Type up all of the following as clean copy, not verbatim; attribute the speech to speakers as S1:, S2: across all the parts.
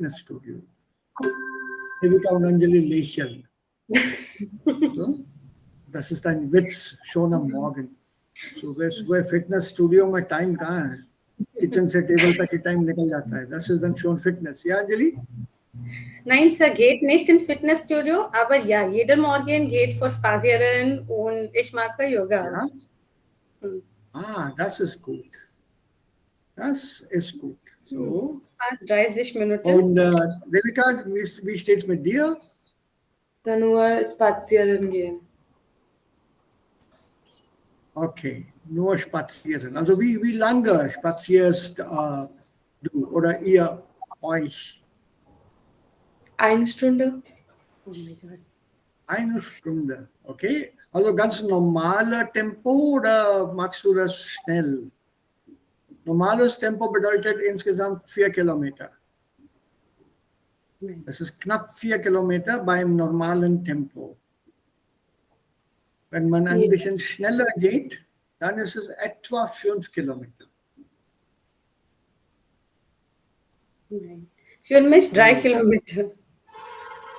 S1: Fitnessstudio. Evika und Anjali lächeln. So? Das ist ein Witz, schon am Morgen. So, way fitness studio में time कहाँ है? Kitchen से table तक ही time निकल जाता है. Das ist dann schon Fitness. Ja, Anjali?
S2: Nein, Sir, geht nicht im Fitnessstudio, aber ja, jeden Morgen geht für Spazieren und ich mache Yoga.
S1: Ja? Das ist gut. Das ist gut. So.
S2: Fast 30 Minuten.
S1: Und Devika, wie steht's mit dir?
S3: Dann nur spazieren gehen.
S1: Okay, nur spazieren. Also wie lange spazierst du oder ihr euch?
S3: 1 Stunde.
S2: Oh mein Gott.
S1: 1 Stunde, okay? Also ganz normale Tempo oder magst du das schnell? Normales Tempo bedeutet insgesamt 4 Kilometer. Das ist knapp 4 Kilometer beim normalen Tempo. Wenn man ein bisschen schneller geht, dann ist es etwa 5 Kilometer.
S2: Nein. Für mich 3 Kilometer.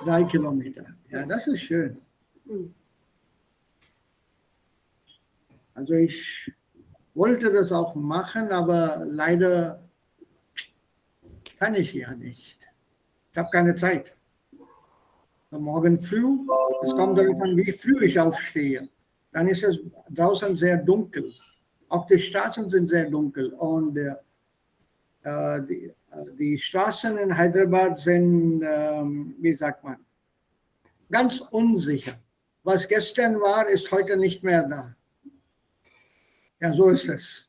S1: 3 Kilometer. Ja, das ist schön. Also ich wollte das auch machen, aber leider kann ich ja nicht. Ich habe keine Zeit. Morgen früh, es kommt darauf an, wie früh ich aufstehe. Dann ist es draußen sehr dunkel. Auch die Straßen sind sehr dunkel. Und die Straßen in Hyderabad sind, wie sagt man, ganz unsicher. Was gestern war, ist heute nicht mehr da. Ja, so ist es.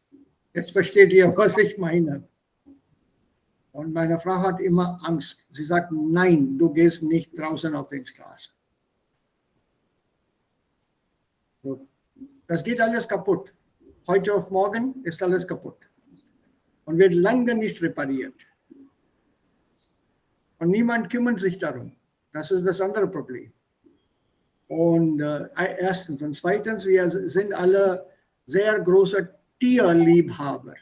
S1: Jetzt versteht ihr, was ich meine. Und meine Frau hat immer Angst. Sie sagt, nein, du gehst nicht draußen auf den Straßen. So. Das geht alles kaputt. Heute auf morgen ist alles kaputt. Und wird lange nicht repariert. Und niemand kümmert sich darum. Das ist das andere Problem. Und erstens. Und zweitens, wir sind alle sehr große Tierliebhaber.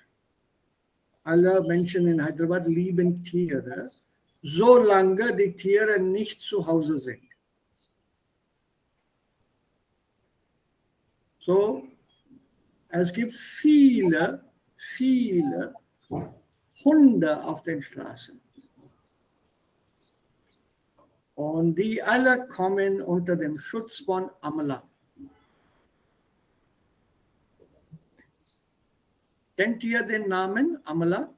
S1: Alle Menschen in Hyderabad lieben Tiere, solange die Tiere nicht zu Hause sind. So, es gibt viele Hunde auf den Straßen. Und die alle kommen unter dem Schutz von Amala. Kennt ihr den Namen Amala?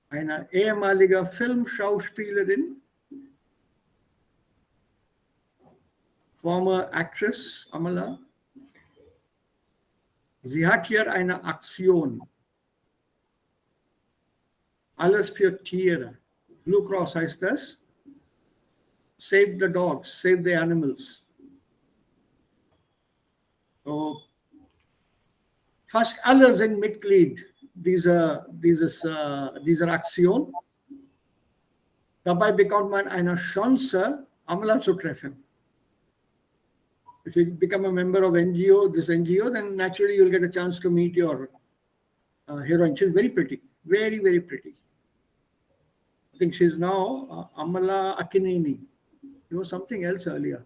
S1: Eine ehemalige Filmschauspielerin, former actress Amala. Sie hat hier eine Aktion. Alles für Tiere. Blue Cross heißt das. Save the dogs, save the animals. So, fast alle sind Mitglied dieser Aktion. Dabei bekommt man eine Chance, Amala zu treffen. If you become a member of this NGO, then naturally you'll get a chance to meet your heroine. She's very pretty, very, very pretty. I think she's now Amala Akineni. It was something else earlier.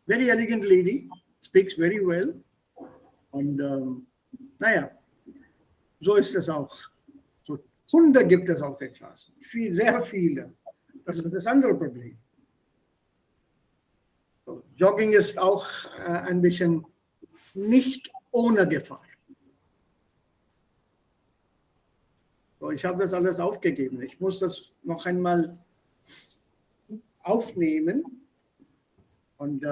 S1: Very elegant lady, speaks very well. Und naja, so ist es auch. So, Hunde gibt es auf den Straßen. Sehr viele. Das ist das andere Problem. So, Jogging ist auch ein bisschen nicht ohne Gefahr. So, ich habe das alles aufgegeben. Ich muss das noch einmal aufnehmen und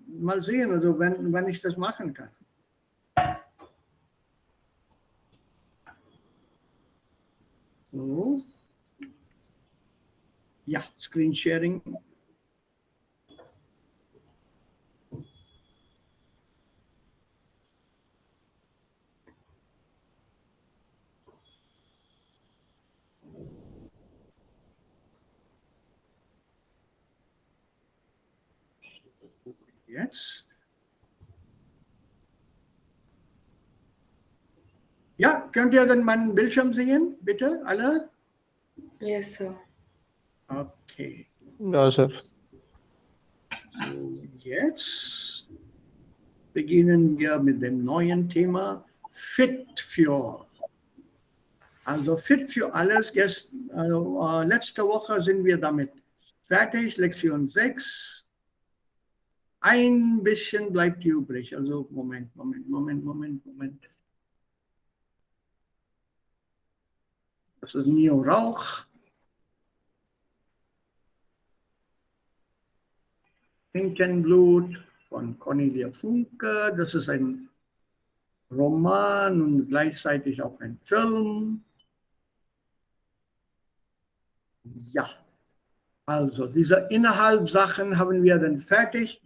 S1: mal sehen, also wenn ich das machen kann. So. Ja, Screen Sharing. Jetzt. Ja, könnt ihr dann meinen Bildschirm sehen, bitte, alle?
S3: Yes, sir.
S1: Okay,
S4: Ja, Chef.
S1: so jetzt beginnen wir mit dem neuen Thema Fit für. Also Fit für alles. Letzte Woche sind wir damit fertig, Lektion 6. Ein bisschen bleibt übrig. Also Moment. Das ist Neo Rauch. Tintenblut von Cornelia Funke. Das ist ein Roman und gleichzeitig auch ein Film. Ja, also diese Innerhalbsachen haben wir dann fertig.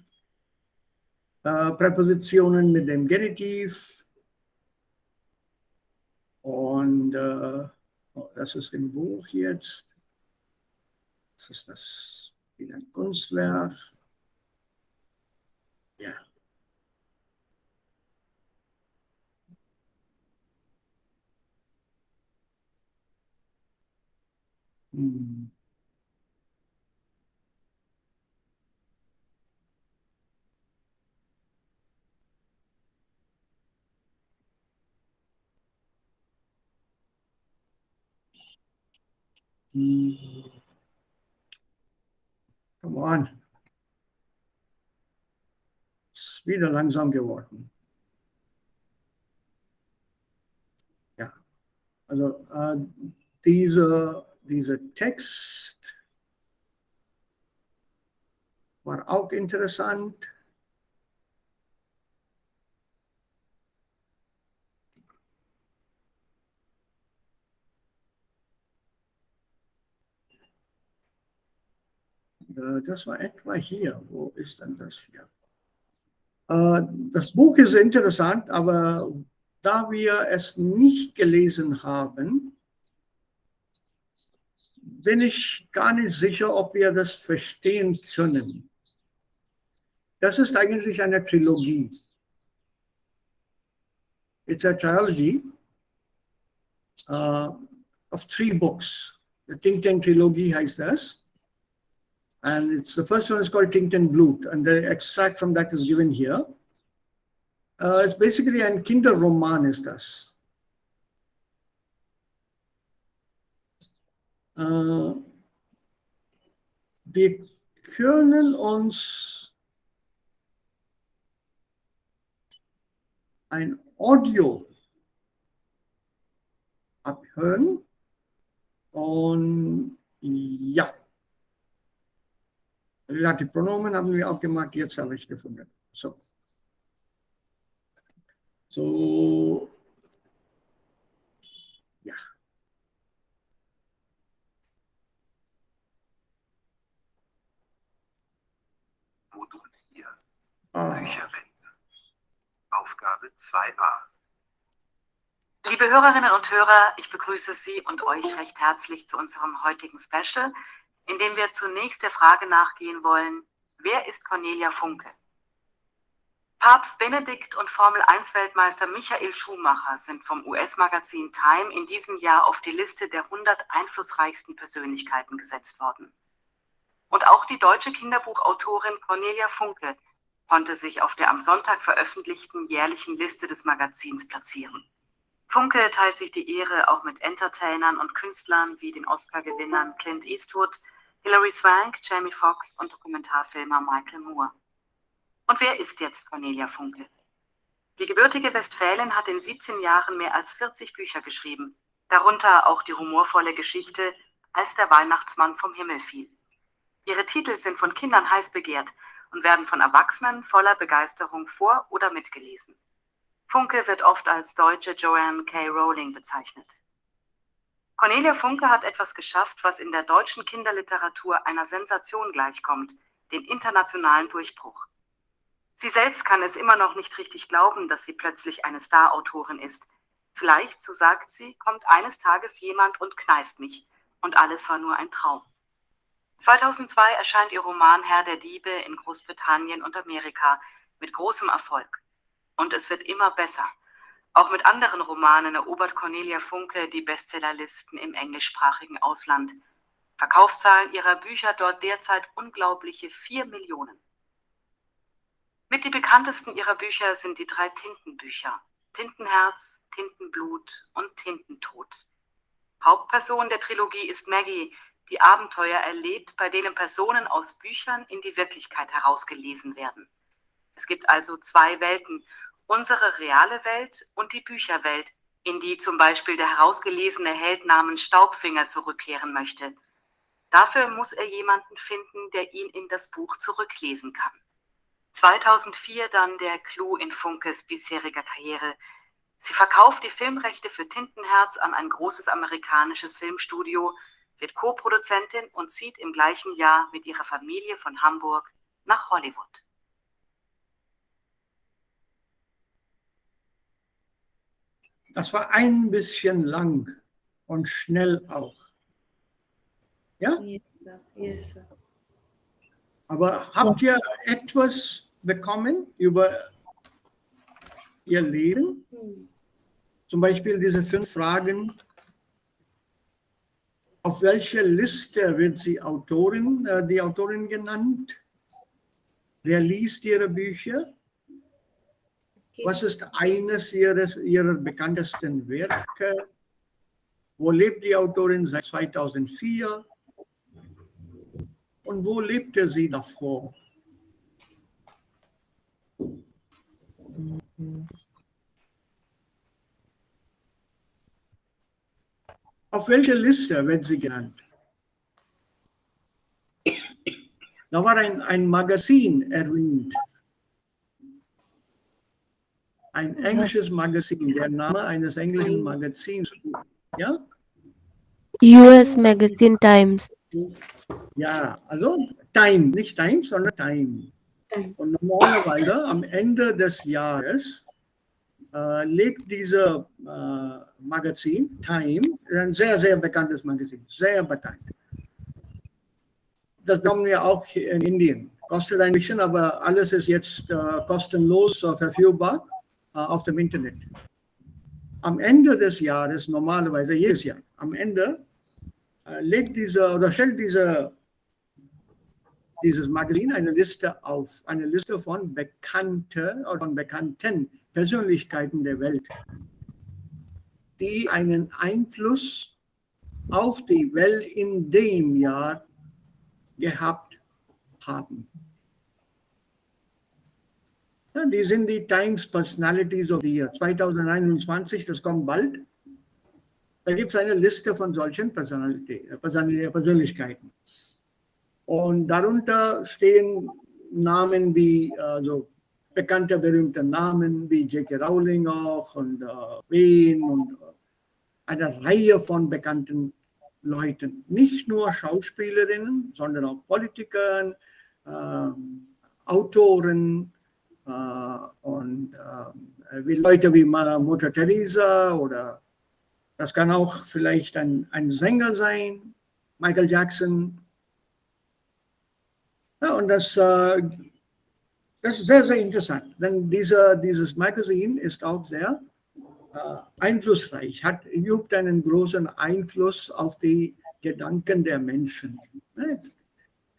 S1: Präpositionen mit dem Genitiv. Und das ist im Buch jetzt. Das ist das wieder ein Kunstwerk. Ja. Hm. Come on. Ist wieder langsam geworden. Ja, also dieser Text war auch interessant. Das war etwa hier. Wo ist denn das hier? Das Buch ist interessant, aber da wir es nicht gelesen haben, bin ich gar nicht sicher, ob wir das verstehen können. Das ist eigentlich eine Trilogie. It's a trilogy of 3 books. The Think Tank Trilogy heißt das. And the first one is called Tintenblut, and the extract from that is given here. It's basically ein Kinderroman ist das. Wir können uns ein Audio abhören und ja. Die Pronomen haben wir auch gemacht, jetzt habe ich gefunden. So, ja.
S5: Modul 4. Bücherwände. Aufgabe 2a.
S6: Liebe Hörerinnen und Hörer, ich begrüße Sie und euch recht herzlich zu unserem heutigen Special, in dem wir zunächst der Frage nachgehen wollen, wer ist Cornelia Funke? Papst Benedikt und Formel-1-Weltmeister Michael Schumacher sind vom US-Magazin Time in diesem Jahr auf die Liste der 100 einflussreichsten Persönlichkeiten gesetzt worden. Und auch die deutsche Kinderbuchautorin Cornelia Funke konnte sich auf der am Sonntag veröffentlichten jährlichen Liste des Magazins platzieren. Funke teilt sich die Ehre auch mit Entertainern und Künstlern wie den Oscar-Gewinnern Clint Eastwood, Hilary Swank, Jamie Foxx und Dokumentarfilmer Michael Moore. Und wer ist jetzt Cornelia Funke? Die gebürtige Westfälin hat in 17 Jahren mehr als 40 Bücher geschrieben, darunter auch die humorvolle Geschichte Als der Weihnachtsmann vom Himmel fiel. Ihre Titel sind von Kindern heiß begehrt und werden von Erwachsenen voller Begeisterung vor- oder mitgelesen. Funke wird oft als deutsche Joanne K. Rowling bezeichnet. Cornelia Funke hat etwas geschafft, was in der deutschen Kinderliteratur einer Sensation gleichkommt, den internationalen Durchbruch. Sie selbst kann es immer noch nicht richtig glauben, dass sie plötzlich eine Star-Autorin ist. Vielleicht, so sagt sie, kommt eines Tages jemand und kneift mich und alles war nur ein Traum. 2002 erscheint ihr Roman Herr der Diebe in Großbritannien und Amerika mit großem Erfolg. Und es wird immer besser. Auch mit anderen Romanen erobert Cornelia Funke die Bestsellerlisten im englischsprachigen Ausland. Verkaufszahlen ihrer Bücher dort derzeit unglaubliche 4 Millionen. Mit die bekanntesten ihrer Bücher sind die 3 Tintenbücher: Tintenherz, Tintenblut und Tintentod. Hauptperson der Trilogie ist Maggie, die Abenteuer erlebt, bei denen Personen aus Büchern in die Wirklichkeit herausgelesen werden. Es gibt also 2 Welten: unsere reale Welt und die Bücherwelt, in die zum Beispiel der herausgelesene Held namens Staubfinger zurückkehren möchte. Dafür muss er jemanden finden, der ihn in das Buch zurücklesen kann. 2004 dann der Clou in Funkes bisheriger Karriere. Sie verkauft die Filmrechte für Tintenherz an ein großes amerikanisches Filmstudio, wird Co-Produzentin und zieht im gleichen Jahr mit ihrer Familie von Hamburg nach Hollywood.
S1: Das war ein bisschen lang und schnell auch. Ja?
S3: Yes, sir. Yes, sir.
S1: Aber habt ihr etwas bekommen über ihr Leben? Zum Beispiel diese 5 Fragen. Auf welcher Liste wird sie die Autorin genannt? Wer liest ihre Bücher?
S3: Okay.
S1: Was ist eines ihrer bekanntesten Werke? Wo lebt die Autorin seit 2004? Und wo lebte sie davor? Auf welcher Liste wird sie genannt? Da war ein Magazin erwähnt. Ein englisches Magazin, der Name eines englischen Magazins. Ja?
S4: US Magazine Times.
S1: Ja, also Time, nicht Times, sondern Time. Und normalerweise am Ende des Jahres legt dieser Magazin, Time, ein sehr, sehr bekanntes Magazin, sehr bekannt. Das bekommen wir auch in Indien. Kostet ein bisschen, aber alles ist jetzt kostenlos verfügbar auf dem Internet. Am Ende des Jahres, normalerweise jedes Jahr, am Ende stellt dieses Magazin eine Liste auf, eine Liste von bekannten Persönlichkeiten der Welt, die einen Einfluss auf die Welt in dem Jahr gehabt haben. Ja, die sind die Times Personalities of the Year 2021, das kommt bald. Da gibt es eine Liste von solchen Persönlichkeiten. Und darunter stehen Namen wie, also bekannte, berühmte Namen wie J.K. Rowling auch und Wayne und eine Reihe von bekannten Leuten. Nicht nur Schauspielerinnen, sondern auch Politikern, Autoren und Leute wie Mutter Teresa oder das kann auch vielleicht ein Sänger sein, Michael Jackson. Ja, und das ist sehr, sehr interessant, denn dieses Magazin ist auch sehr einflussreich, übt einen großen Einfluss auf die Gedanken der Menschen. It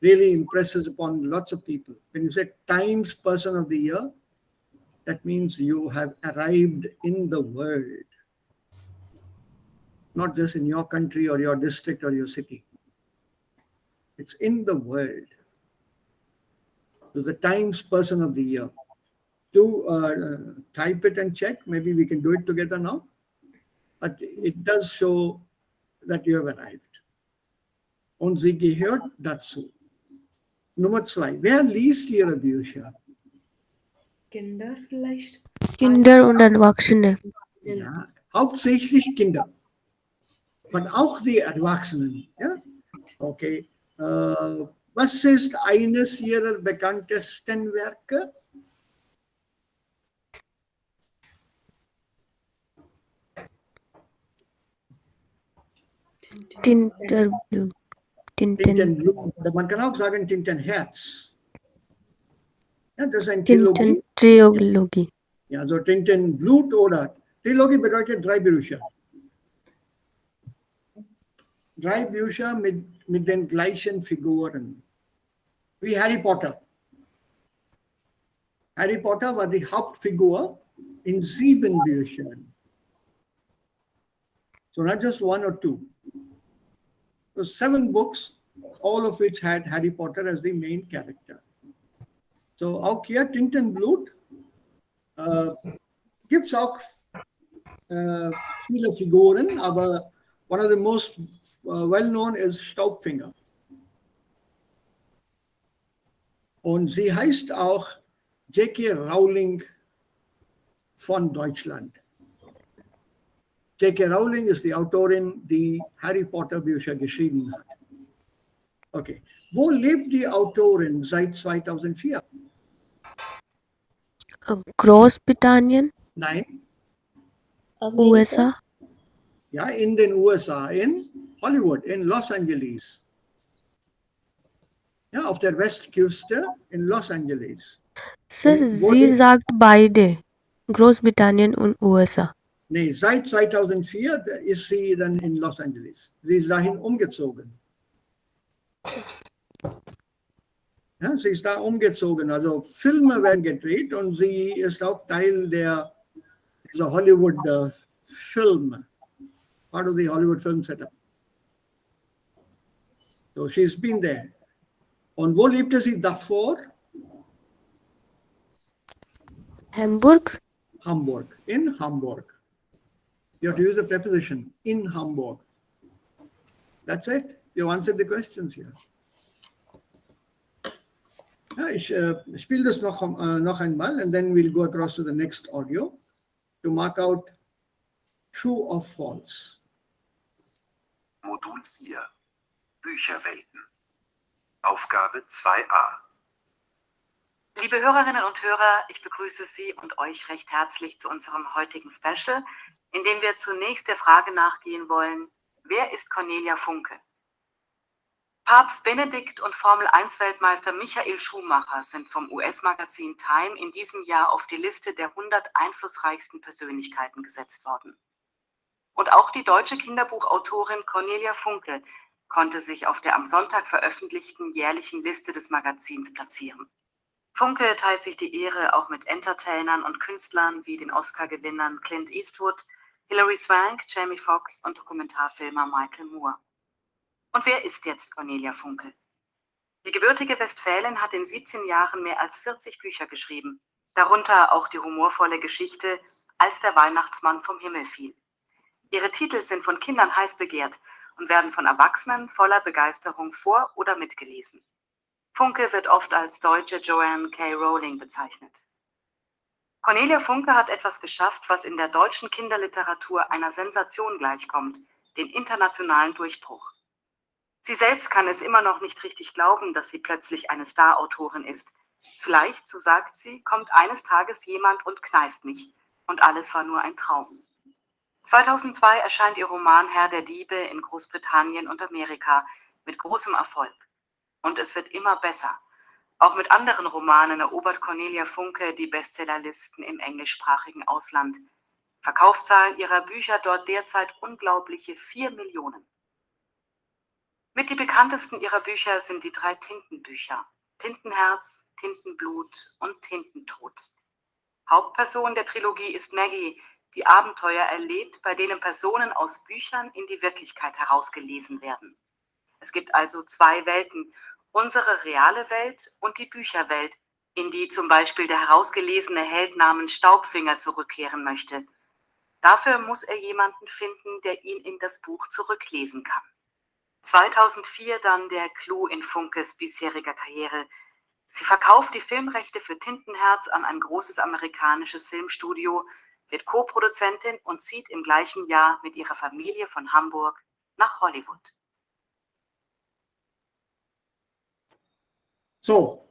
S1: really impresses upon lots of people. When you say Times Person of the Year, that means you have arrived in the world, not just in your country or your district or your city. It's in the world. So the Times Person of the Year. Do type it and check. Maybe we can do it together now. But it does show that you have arrived. Und sie gehört dazu. Nummer 2. Wer liest ihre Bücher?
S3: Kinder vielleicht?
S4: Kinder und Erwachsene.
S1: Ja, hauptsächlich Kinder. Und auch die Erwachsenen. Ja? Okay. Was ist eines ihrer bekanntesten Werke?
S4: Tinterblut.
S1: Tintenblut. Man kann auch sagen Tintenherz. Ja, das ist eine Trilogie.
S4: Tintentrilogie.
S1: Ja, also Tintenblut oder Trilogie bedeutet drei Bücher. Drei Bücher mit den gleichen Figuren. Wie Harry Potter. Harry Potter war die Hauptfigur in 7 Büchern. So not just 1 or 2. So 7 books, all of which had Harry Potter as the main character. So auch hier Tintenblut gibt es auch viele Figuren, aber one of the most well known is Staubfinger. Und sie heißt auch J.K. Rowling von Deutschland. J.K. Rowling ist die Autorin, die Harry Potter Bücher geschrieben hat. Okay. Wo lebt die Autorin seit 2004?
S4: Großbritannien,
S1: Nein,
S4: USA,
S1: ja, in den USA, in Hollywood, in Los Angeles. Ja, auf der Westküste in Los Angeles.
S4: Sir,
S1: Wo
S4: sie
S1: lebt-
S4: sagt beide, Großbritannien und USA.
S1: Nee, seit 2004 ist sie dann in Los Angeles. Sie ist dahin umgezogen. Ja, sie ist da umgezogen. Also Filme werden gedreht und sie ist auch Teil dieser Hollywood-Film, part of the Hollywood film setup. So she's been there. Und wo lebte sie davor?
S4: Hamburg,
S1: Hamburg, in Hamburg. You have to use the preposition, in Hamburg. That's it. You answered the questions here. Ja, ich spiele das noch einmal and then we'll go across to the next audio to mark out true or false.
S5: Modul 4. Bücherwelten. Aufgabe 2a.
S6: Liebe Hörerinnen und Hörer, ich begrüße Sie und euch recht herzlich zu unserem heutigen Special, in dem wir zunächst der Frage nachgehen wollen, wer ist Cornelia Funke? Papst Benedikt und Formel-1-Weltmeister Michael Schumacher sind vom US-Magazin Time in diesem Jahr auf die Liste der 100 einflussreichsten Persönlichkeiten gesetzt worden. Und auch die deutsche Kinderbuchautorin Cornelia Funke konnte sich auf der am Sonntag veröffentlichten jährlichen Liste des Magazins platzieren. Funke teilt sich die Ehre auch mit Entertainern und Künstlern wie den Oscar-Gewinnern Clint Eastwood, Hilary Swank, Jamie Foxx und Dokumentarfilmer Michael Moore. Und wer ist jetzt Cornelia Funke? Die gebürtige Westfälin hat in 17 Jahren mehr als 40 Bücher geschrieben, darunter auch die humorvolle Geschichte Als der Weihnachtsmann vom Himmel fiel. Ihre Titel sind von Kindern heiß begehrt und werden von Erwachsenen voller Begeisterung vor- oder mitgelesen. Funke wird oft als deutsche Joanne K. Rowling bezeichnet. Cornelia Funke hat etwas geschafft, was in der deutschen Kinderliteratur einer Sensation gleichkommt, den internationalen Durchbruch. Sie selbst kann es immer noch nicht richtig glauben, dass sie plötzlich eine Star-Autorin ist. Vielleicht, so sagt sie, kommt eines Tages jemand und kneift mich und alles war nur ein Traum. 2002 erscheint ihr Roman Herr der Diebe in Großbritannien und Amerika mit großem Erfolg. Und es wird immer besser. Auch mit anderen Romanen erobert Cornelia Funke die Bestsellerlisten im englischsprachigen Ausland. Verkaufszahlen ihrer Bücher dort derzeit unglaubliche 4 Millionen. Mit die bekanntesten ihrer Bücher sind die 3 Tintenbücher: Tintenherz, Tintenblut und Tintentod. Hauptperson der Trilogie ist Maggie, die Abenteuer erlebt, bei denen Personen aus Büchern in die Wirklichkeit herausgelesen werden. Es gibt also 2 Welten, unsere reale Welt und die Bücherwelt, in die zum Beispiel der herausgelesene Held namens Staubfinger zurückkehren möchte. Dafür muss er jemanden finden, der ihn in das Buch zurücklesen kann. 2004 dann der Clou in Funkes bisheriger Karriere. Sie verkauft die Filmrechte für Tintenherz an ein großes amerikanisches Filmstudio, wird Co-Produzentin und zieht im gleichen Jahr mit ihrer Familie von Hamburg nach Hollywood.
S1: So,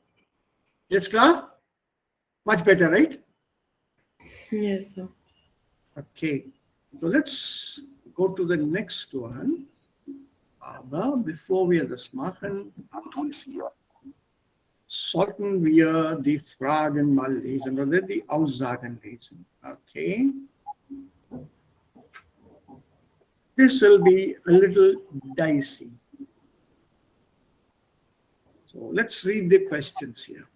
S1: jetzt klar? Much better, right?
S3: Yes, sir.
S1: Okay, so let's go to the next one. Aber bevor wir das machen,
S5: Modul 4.
S1: sollten wir die Fragen mal lesen oder die Aussagen lesen. Okay. This will be a little dicey. So let's read the questions here.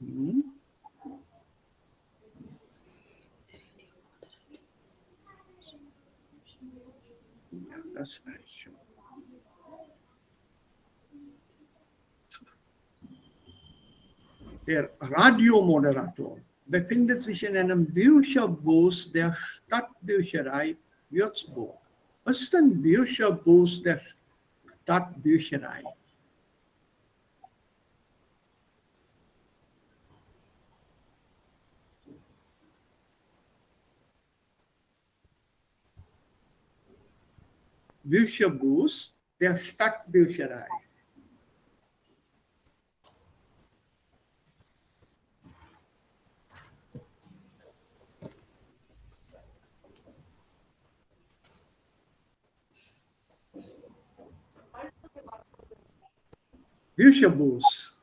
S1: Hmm. Yeah, that's nice. Der Radiomoderator befindet sich in einem Bücherbus der Stadtbücherei Würzburg. Was ist ein Bücherbus der Stadtbücherei? Bücherbus der Stadtbücherei. Bücherbus.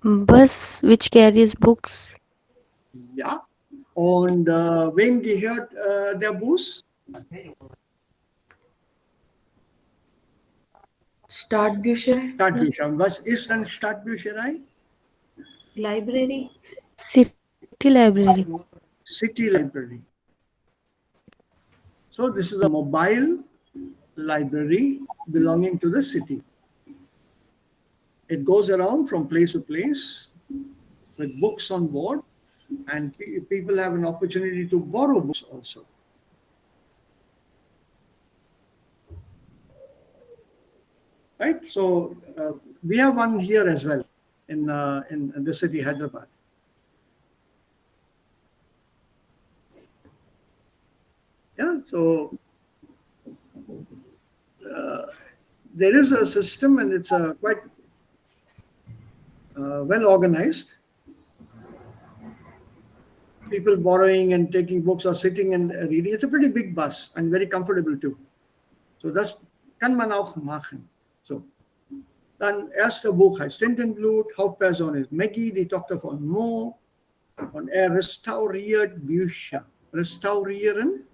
S4: Bus which carries books.
S1: Ja. Und wem gehört der Bus?
S3: Stadtbücher.
S1: Stadtbücherei. Was ist eine Stadtbücherei?
S3: Library.
S4: City library.
S1: City library. So this is a mobile library belonging to the city. It goes around from place to place with books on board, and people have an opportunity to borrow books also. Right? So we have one here as well in the city, Hyderabad. Yeah, so there is a system, and it's quite well organized. People borrowing and taking books or sitting and reading. It's a pretty big bus and very comfortable too. So das kann man auch machen. So, dann erste Buch heißt Tintenblut, Hauptperson ist Maggie, die Tochter von Mo, und er restauriert Bücher. Restaurieren?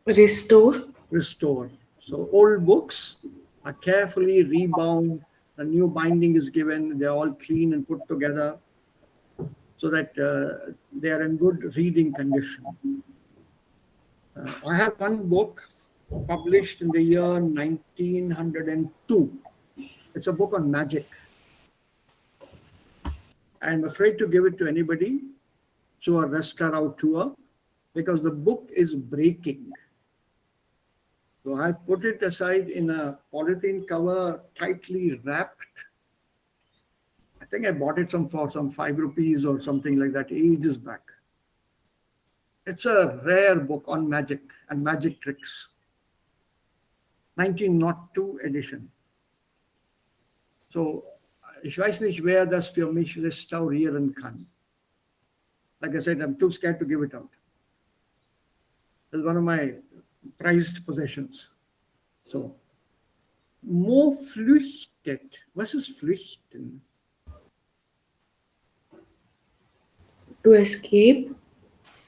S3: Restore.
S1: Restore. So old books are carefully rebound, a new binding is given, they're all clean and put together so that they are in good reading condition. I have one book published in the year 1902. It's a book on magic. I'm afraid to give it to anybody through a restaurant tour because the book is breaking. So I put it aside in a polythene cover, tightly wrapped. I think I bought it for some 5 rupees or something like that ages back. It's a rare book on magic and magic tricks. 1902 edition. So, ich weiß nicht, wer das für mich restaurieren kann. Like I said, I'm too scared to give it out. It's one of my prized possessions. So, Mo flüchtet. Was ist flüchten?
S3: To escape.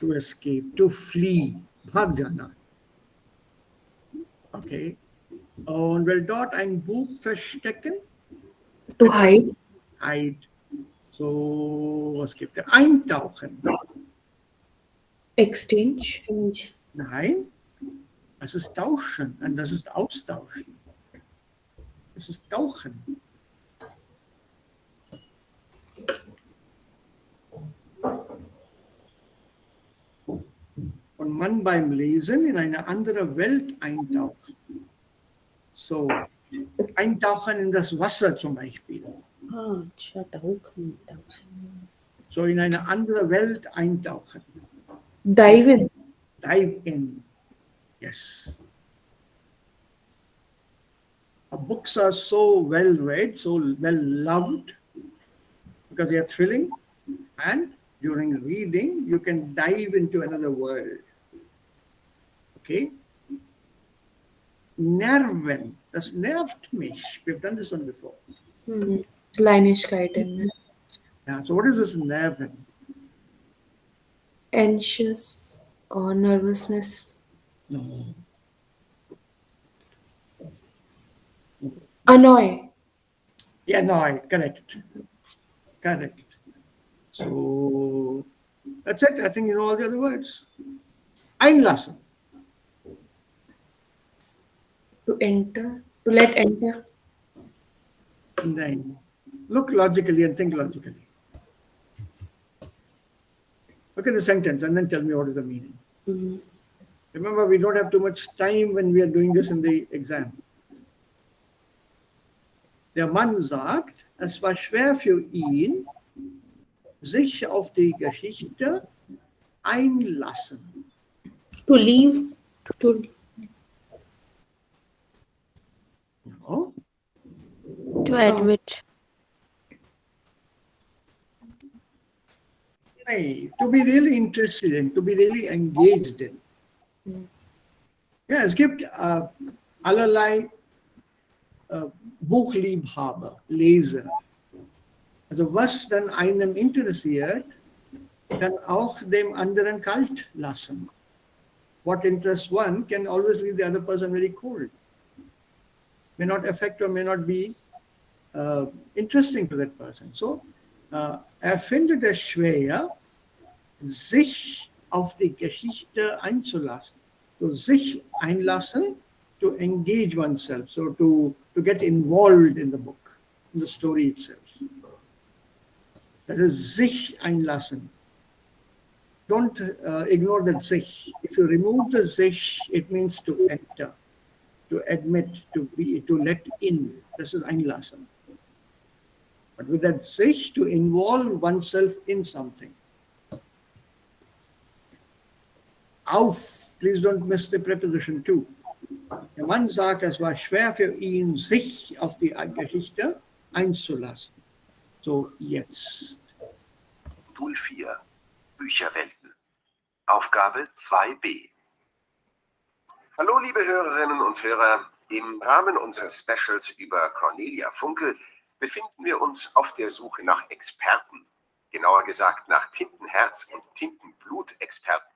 S1: To escape, to flee. Bhag jana. Okay. Und will dort ein Buch verstecken?
S3: To hide.
S1: Hide. So, was gibt er? Eintauchen.
S3: Exchange.
S1: Nein, das ist Tauschen und das ist Austauschen. Das ist Tauchen. Und man beim Lesen in eine andere Welt eintaucht. So, eintauchen in das Wasser zum Beispiel.
S3: Ah, tauchen.
S1: So in eine andere Welt eintauchen.
S3: Dive in.
S1: Dive in. Yes. Books are so well read, so well loved, because they are thrilling. And during reading, you can dive into another world. Okay? Nerven. Das nervt mich. We've done this one before.
S3: Kleinigkeiten.
S1: Yeah, so what is this nerven?
S3: Anxious or nervousness.
S1: No.
S3: Annoy.
S1: Yeah, no, correct. Correct. So that's it. I think you know all the other words. Einlassen.
S3: To enter. To let enter.
S1: And then look logically and think logically. Look at the sentence and then tell me what is the meaning. Remember, we don't have too much time when we are doing this in the exam. Der Mann sagt, es war schwer für ihn, sich auf die Geschichte einlassen.
S3: To leave. To
S1: No?
S4: To admit.
S1: Hey, to be really interested in, to be really engaged in. Ja, es gibt allerlei Buchliebhaber, Leser. Also was dann einem interessiert, kann auch dem anderen kalt lassen. What interests one can always leave the other person very cold. May not affect or may not be interesting to that person. So, findet es schwer, sich auf die Geschichte einzulassen. So, sich einlassen, to engage oneself, so to get involved in the book, in the story itself. That is sich einlassen. Don't ignore that sich. If you remove the sich, it means to enter, to admit, to let in. This is einlassen. But with that sich, to involve oneself in something. Auf, please don't miss the preposition to. Der Mann sagt, es war schwer für ihn, sich auf die Geschichte einzulassen. So, jetzt.
S5: Modul 4. Bücherwelten. Aufgabe 2b. Hallo liebe Hörerinnen und Hörer. Im Rahmen unseres Specials über Cornelia Funke befinden wir uns auf der Suche nach Experten. Genauer gesagt nach Tintenherz- und Tintenblut-Experten.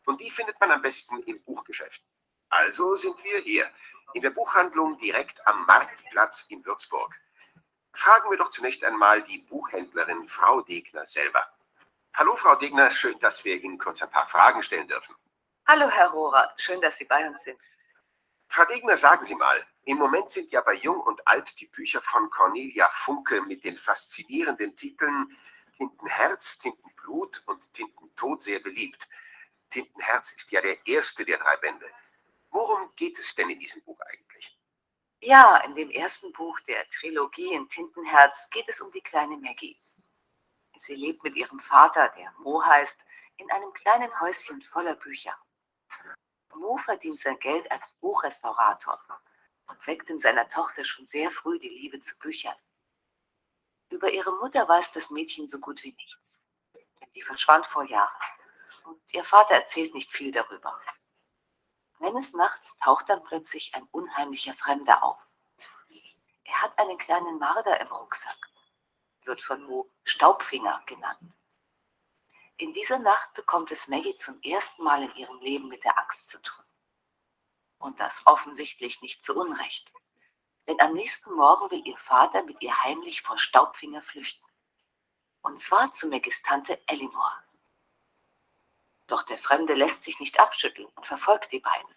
S5: Und die findet man am besten im Buchgeschäft. Also sind wir hier, in der Buchhandlung direkt am Marktplatz in Würzburg. Fragen wir doch zunächst einmal die Buchhändlerin Frau Degner selber. Hallo Frau Degner, schön, dass wir Ihnen kurz ein paar Fragen stellen dürfen.
S6: Hallo Herr Rohrer, schön, dass Sie bei uns sind.
S5: Frau Degner, sagen Sie mal, im Moment sind ja bei Jung und Alt die Bücher von Cornelia Funke mit den faszinierenden Titeln Tintenherz, Tintenblut und Tintentod sehr beliebt. Tintenherz ist ja der erste der 3 Bände. Worum geht es denn in diesem Buch eigentlich?
S6: Ja, in dem ersten Buch der Trilogie in Tintenherz geht es um die kleine Maggie. Sie lebt mit ihrem Vater, der Mo heißt, in einem kleinen Häuschen voller Bücher. Mo verdient sein Geld als Buchrestaurator und weckt in seiner Tochter schon sehr früh die Liebe zu Büchern. Über ihre Mutter weiß das Mädchen so gut wie nichts. Die verschwand vor Jahren und ihr Vater erzählt nicht viel darüber. Eines Nachts taucht dann plötzlich ein unheimlicher Fremder auf. Er hat einen kleinen Marder im Rucksack, wird von Mo Staubfinger genannt. In dieser Nacht bekommt es Maggie zum ersten Mal in ihrem Leben mit der Axt zu tun. Und das offensichtlich nicht zu Unrecht. Denn am nächsten Morgen will ihr Vater mit ihr heimlich vor Staubfinger flüchten. Und zwar zu Maggies Tante Elinor. Doch der Fremde lässt sich nicht abschütteln und verfolgt die beiden.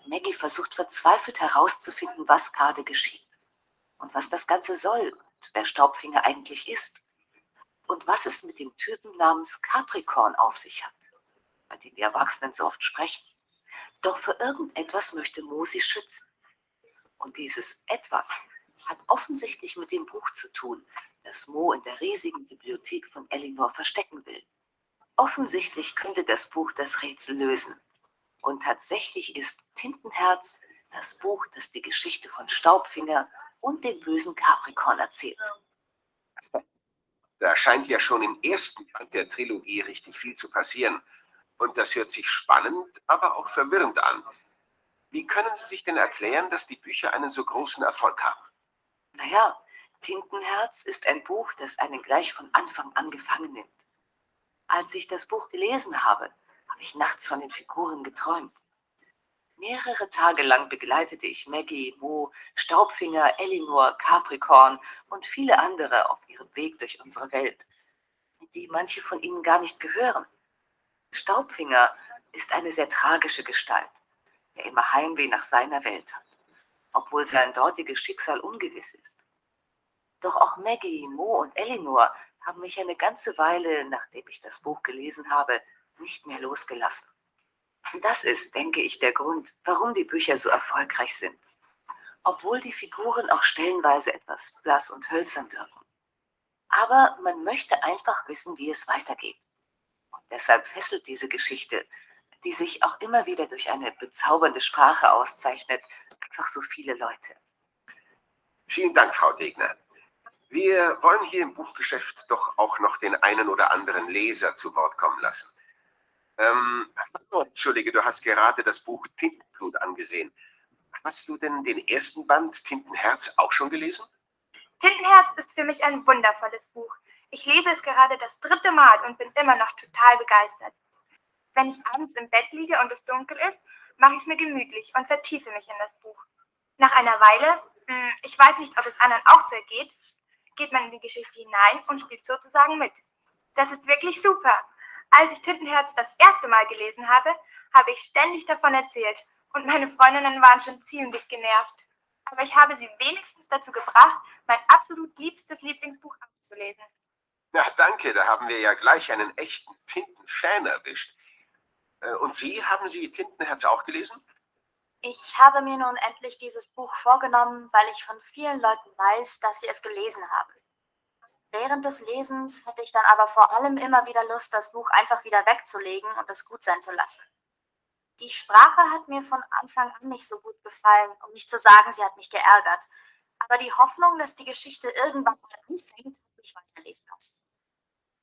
S6: Maggie versucht verzweifelt herauszufinden, was gerade geschieht und was das Ganze soll und wer Staubfinger eigentlich ist und was es mit dem Typen namens Capricorn auf sich hat, bei dem die Erwachsenen so oft sprechen. Doch für irgendetwas möchte Mo sie schützen. Und dieses Etwas hat offensichtlich mit dem Buch zu tun, das Mo in der riesigen Bibliothek von Elinor verstecken will. Offensichtlich könnte das Buch das Rätsel lösen. Und tatsächlich ist Tintenherz das Buch, das die Geschichte von Staubfinger und dem bösen Capricorn erzählt.
S5: Da scheint ja schon im ersten Band der Trilogie richtig viel zu passieren. Und das hört sich spannend, aber auch verwirrend an. Wie können Sie sich denn erklären, dass die Bücher einen so großen Erfolg haben?
S6: Naja, Tintenherz ist ein Buch, das einen gleich von Anfang an gefangen nimmt. Als ich das Buch gelesen habe ich nachts von den Figuren geträumt. Mehrere Tage lang begleitete ich Maggie, Mo, Staubfinger, Elinor, Capricorn und viele andere auf ihrem Weg durch unsere Welt, die manche von ihnen gar nicht gehören. Staubfinger ist eine sehr tragische Gestalt, der immer Heimweh nach seiner Welt hat, obwohl sein dortiges Schicksal ungewiss ist. Doch auch Maggie, Mo und Elinor haben mich eine ganze Weile, nachdem ich das Buch gelesen habe, nicht mehr losgelassen. Das ist, denke ich, der Grund, warum die Bücher so erfolgreich sind. Obwohl die Figuren auch stellenweise etwas blass und hölzern wirken. Aber man möchte einfach wissen, wie es weitergeht. Und deshalb fesselt diese Geschichte, die sich auch immer wieder durch eine bezaubernde Sprache auszeichnet, einfach so viele Leute.
S5: Vielen Dank, Frau Degner. Wir wollen hier im Buchgeschäft doch auch noch den einen oder anderen Leser zu Wort kommen lassen. Entschuldige, du hast gerade das Buch Tintenblut angesehen. Hast du denn den ersten Band Tintenherz auch schon gelesen?
S7: Tintenherz ist für mich ein wundervolles Buch. Ich lese es gerade das 3. Mal und bin immer noch total begeistert. Wenn ich abends im Bett liege und es dunkel ist, mache ich es mir gemütlich und vertiefe mich in das Buch. Nach einer Weile, ich weiß nicht, ob es anderen auch so geht, geht man in die Geschichte hinein und spielt sozusagen mit. Das ist wirklich super. Als ich Tintenherz das erste Mal gelesen habe, habe ich ständig davon erzählt und meine Freundinnen waren schon ziemlich genervt. Aber ich habe sie wenigstens dazu gebracht, mein absolut liebstes Lieblingsbuch abzulesen.
S5: Ja, danke, da haben wir ja gleich einen echten Tintenfan erwischt. Und Sie, haben Sie Tintenherz auch gelesen?
S8: Ich habe mir nun endlich dieses Buch vorgenommen, weil ich von vielen Leuten weiß, dass sie es gelesen haben. Während des Lesens hätte ich dann aber vor allem immer wieder Lust, das Buch einfach wieder wegzulegen und es gut sein zu lassen. Die Sprache hat mir von Anfang an nicht so gut gefallen, um nicht zu sagen, sie hat mich geärgert. Aber die Hoffnung, dass die Geschichte irgendwann mal anfängt, hat mich weiterlesen lassen.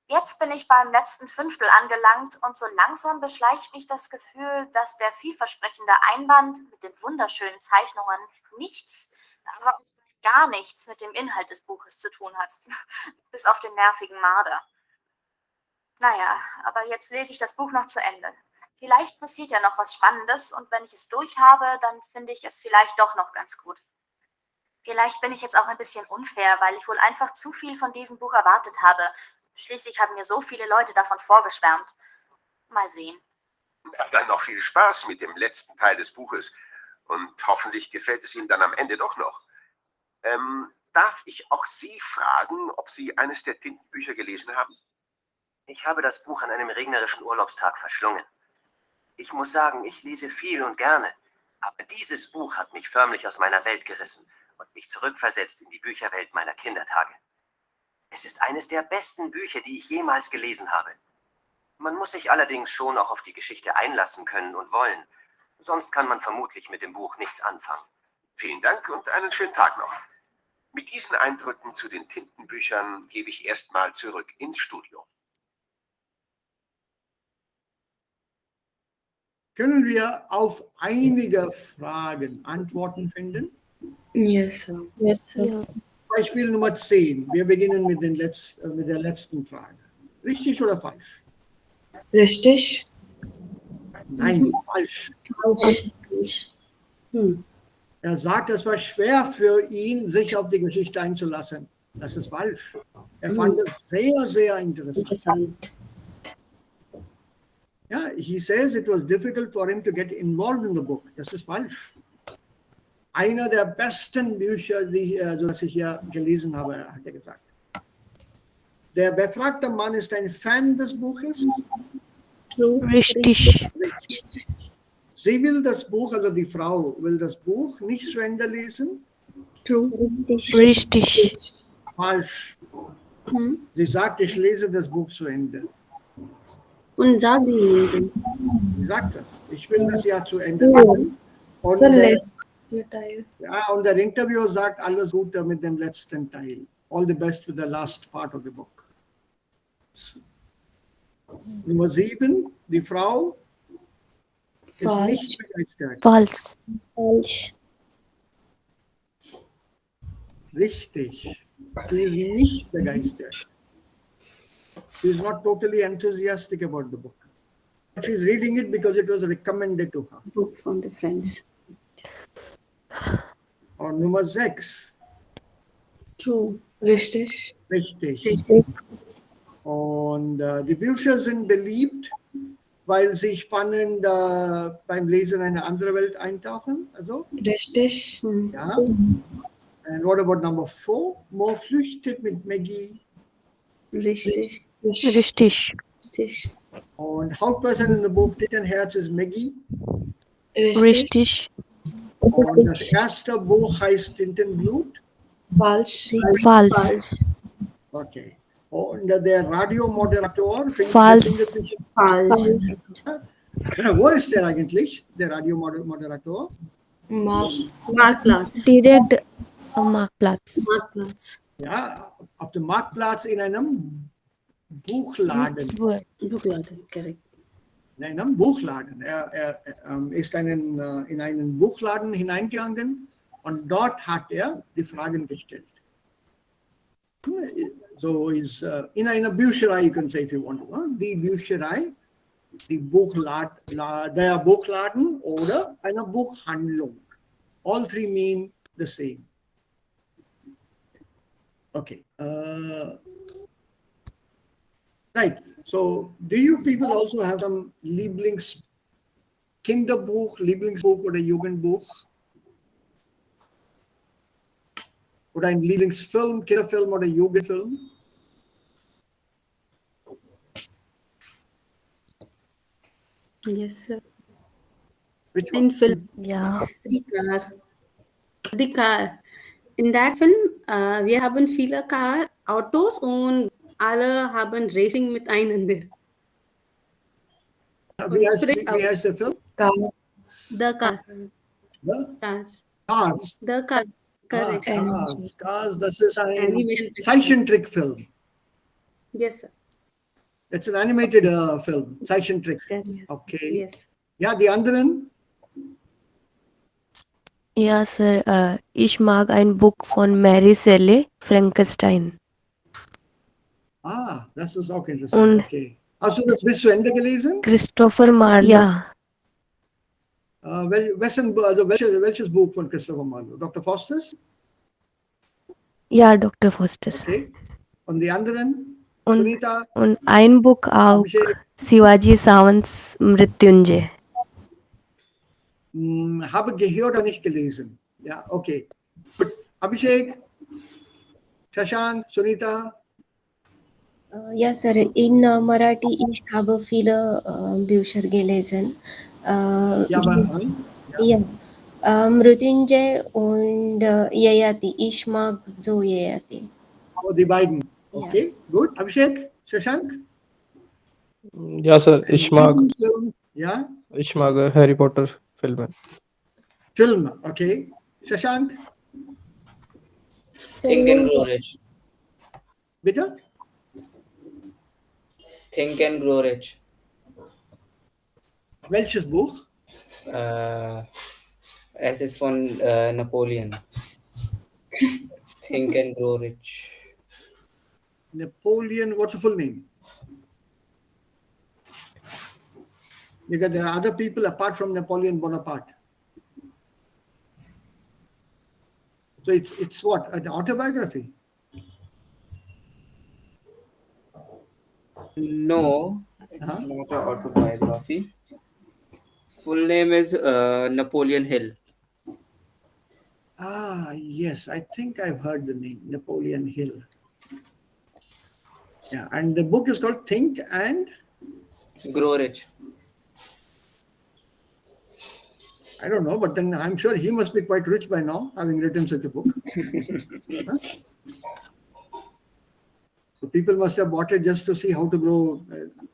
S8: Jetzt bin ich beim letzten Fünftel angelangt und so langsam beschleicht mich das Gefühl, dass der vielversprechende Einband mit den wunderschönen Zeichnungen nichts, aber auch gar nichts mit dem Inhalt des Buches zu tun hat, bis auf den nervigen Marder. Naja, aber jetzt lese ich das Buch noch zu Ende. Vielleicht passiert ja noch was Spannendes und wenn ich es durch habe, dann finde ich es vielleicht doch noch ganz gut. Vielleicht bin ich jetzt auch ein bisschen unfair, weil ich wohl einfach zu viel von diesem Buch erwartet habe. Schließlich haben mir so viele Leute davon vorgeschwärmt. Mal sehen.
S5: Dann noch viel Spaß mit dem letzten Teil des Buches. Und hoffentlich gefällt es Ihnen dann am Ende doch noch. Darf ich auch Sie fragen, ob Sie eines der Tintenbücher gelesen haben?
S9: Ich habe das Buch an einem regnerischen Urlaubstag verschlungen. Ich muss sagen, ich lese viel und gerne. Aber dieses Buch hat mich förmlich aus meiner Welt gerissen und mich zurückversetzt in die Bücherwelt meiner Kindertage. Es ist eines der besten Bücher, die ich jemals gelesen habe. Man muss sich allerdings schon auch auf die Geschichte einlassen können und wollen. Sonst kann man vermutlich mit dem Buch nichts anfangen.
S5: Vielen Dank und einen schönen Tag noch. Mit diesen Eindrücken zu den Tintenbüchern gebe ich erstmal zurück ins Studio.
S1: Können wir auf einige Fragen Antworten finden?
S3: Yes, sir.
S4: Yes, sir.
S1: Beispiel Nummer 10. Wir beginnen mit der letzten Frage. Richtig oder falsch?
S3: Richtig.
S1: Nein, falsch.
S3: Falsch.
S1: Er sagt, es war schwer für ihn, sich auf die Geschichte einzulassen. Das ist falsch. Er fand es sehr, sehr interessant.
S3: Interessant.
S1: Yeah, he says it was difficult for him to get involved in the book. Das ist falsch. Einer der besten Bücher, das ich hier gelesen habe, hat er gesagt. Der befragte Mann ist ein Fan des Buches.
S4: Richtig.
S1: Sie will das Buch, also die Frau will das Buch nicht zu Ende lesen.
S4: Richtig.
S1: Falsch. Sie sagt, ich lese das Buch zu Ende.
S3: Und sag die.
S1: Sie sagt das. Ich will das ja zu Ende lesen. Und,
S3: Teil.
S1: ja, und der Interviewer sagt alles Gute mit dem letzten Teil. All the best with the last part of the book. Nummer 7, die Frau. Ist nicht
S3: Falsch.
S1: begeistert.
S4: False.
S3: Falsch.
S1: Richtig. She is nicht begeistert. She is not totally enthusiastic about the book. She is reading it because it was recommended to her.
S3: Book from the friends.
S1: Und Nummer 6.
S3: True. Richtig.
S1: Richtig. Und die Bücher sind beliebt, weil sie spannend beim Lesen eine andere Welt eintauchen. Also,
S3: Richtig.
S1: ja. And what about number 4? Mo flüchtet mit Maggie.
S3: Richtig.
S4: Richtig.
S3: Richtig.
S1: Und Hauptperson in the book Tittenherz ist Maggie.
S4: Richtig.
S1: Und das erste Buch heißt Tintenblut.
S3: Falsch.
S4: False.
S1: Okay. Und der Radiomoderator
S4: Falsch.
S1: findet sich.
S3: Falsch.
S1: Wo ist der eigentlich, der Radiomoderator?
S3: Marktplatz.
S4: Direkt am Marktplatz.
S3: Marktplatz.
S1: Ja, auf dem Marktplatz in einem Buchladen.
S3: Buchladen, correct.
S1: In einem Buchladen. Er ist in einen Buchladen hineingegangen und dort hat er die Fragen gestellt. So is in einer Bücherei, you can say if you want to. Die Bücherei, der Buchladen oder eine Buchhandlung. All three mean the same. Okay. Right. So, do you people also have some Kinderbuch, Lieblingsbuch oder Jugendbuch? Oder ein Lieblingsfilm, Kinderfilm oder Jugendfilm?
S3: Yes, sir.
S1: Which
S3: In
S1: one?
S3: film,
S4: Ja.
S3: the car. The car. In that film, wir haben viele Autos und alle haben Racing miteinander.
S1: Wie heißt der Film?
S3: The car.
S1: The
S3: Cars.
S1: Cars.
S3: The car. Correct.
S1: Cars, das ist ein
S3: Animation.
S1: Zeichentrickfilm.
S3: Yes, sir.
S1: It's an animated film, Zeichentrick.
S3: Yes.
S1: Okay.
S3: Yes.
S1: Ja, die anderen?
S4: Ja, Sir. Ich mag ein Buch von Mary Shelley, Frankenstein.
S1: Das ist auch interessant.
S4: Und
S1: Okay. Hast du das bis zu Ende gelesen?
S4: Christopher Marlowe. Ja.
S1: Welches Buch von Christopher Marlowe? Dr. Faustus?
S4: Ja, Dr. Faustus.
S1: Okay. Und die anderen?
S4: Und,
S1: Sunita?
S4: und ein Buch auch,
S1: Abhishek?
S4: Shivaji Sawant's Mrityunjay.
S1: Habe gehört oder nicht gelesen. Ja, okay. Gut. Abhishek? Shashank? Sunita?
S10: Ja, Sir. In Marathi, ich habe viele Bücher gelesen.
S1: Ja, aber
S10: Ja. Mrityunjay und Yayati. Ich mag so Yayati.
S1: die beiden. Okay, gut. Abhishek? Shashank?
S11: Ja, Sir. Ich mag
S1: Ja?
S11: Harry Potter Filme.
S1: Film, okay. Shashank?
S12: Think and Grow Rich.
S1: Bitte?
S12: Think and Grow Rich.
S1: Welches Buch?
S12: Es ist von Napoleon. Think and Grow Rich.
S1: Napoleon, what's the full name? Because there are other people apart from Napoleon Bonaparte. So it's what? An autobiography?
S12: No, it's not an autobiography. Full name is Napoleon Hill.
S1: Yes, I think I've heard the name, Napoleon Hill. Yeah, and the book is called Think and
S12: Grow Rich.
S1: I don't know, but then I'm sure he must be quite rich by now, having written such a book. Huh? So people must have bought it just to see how to grow,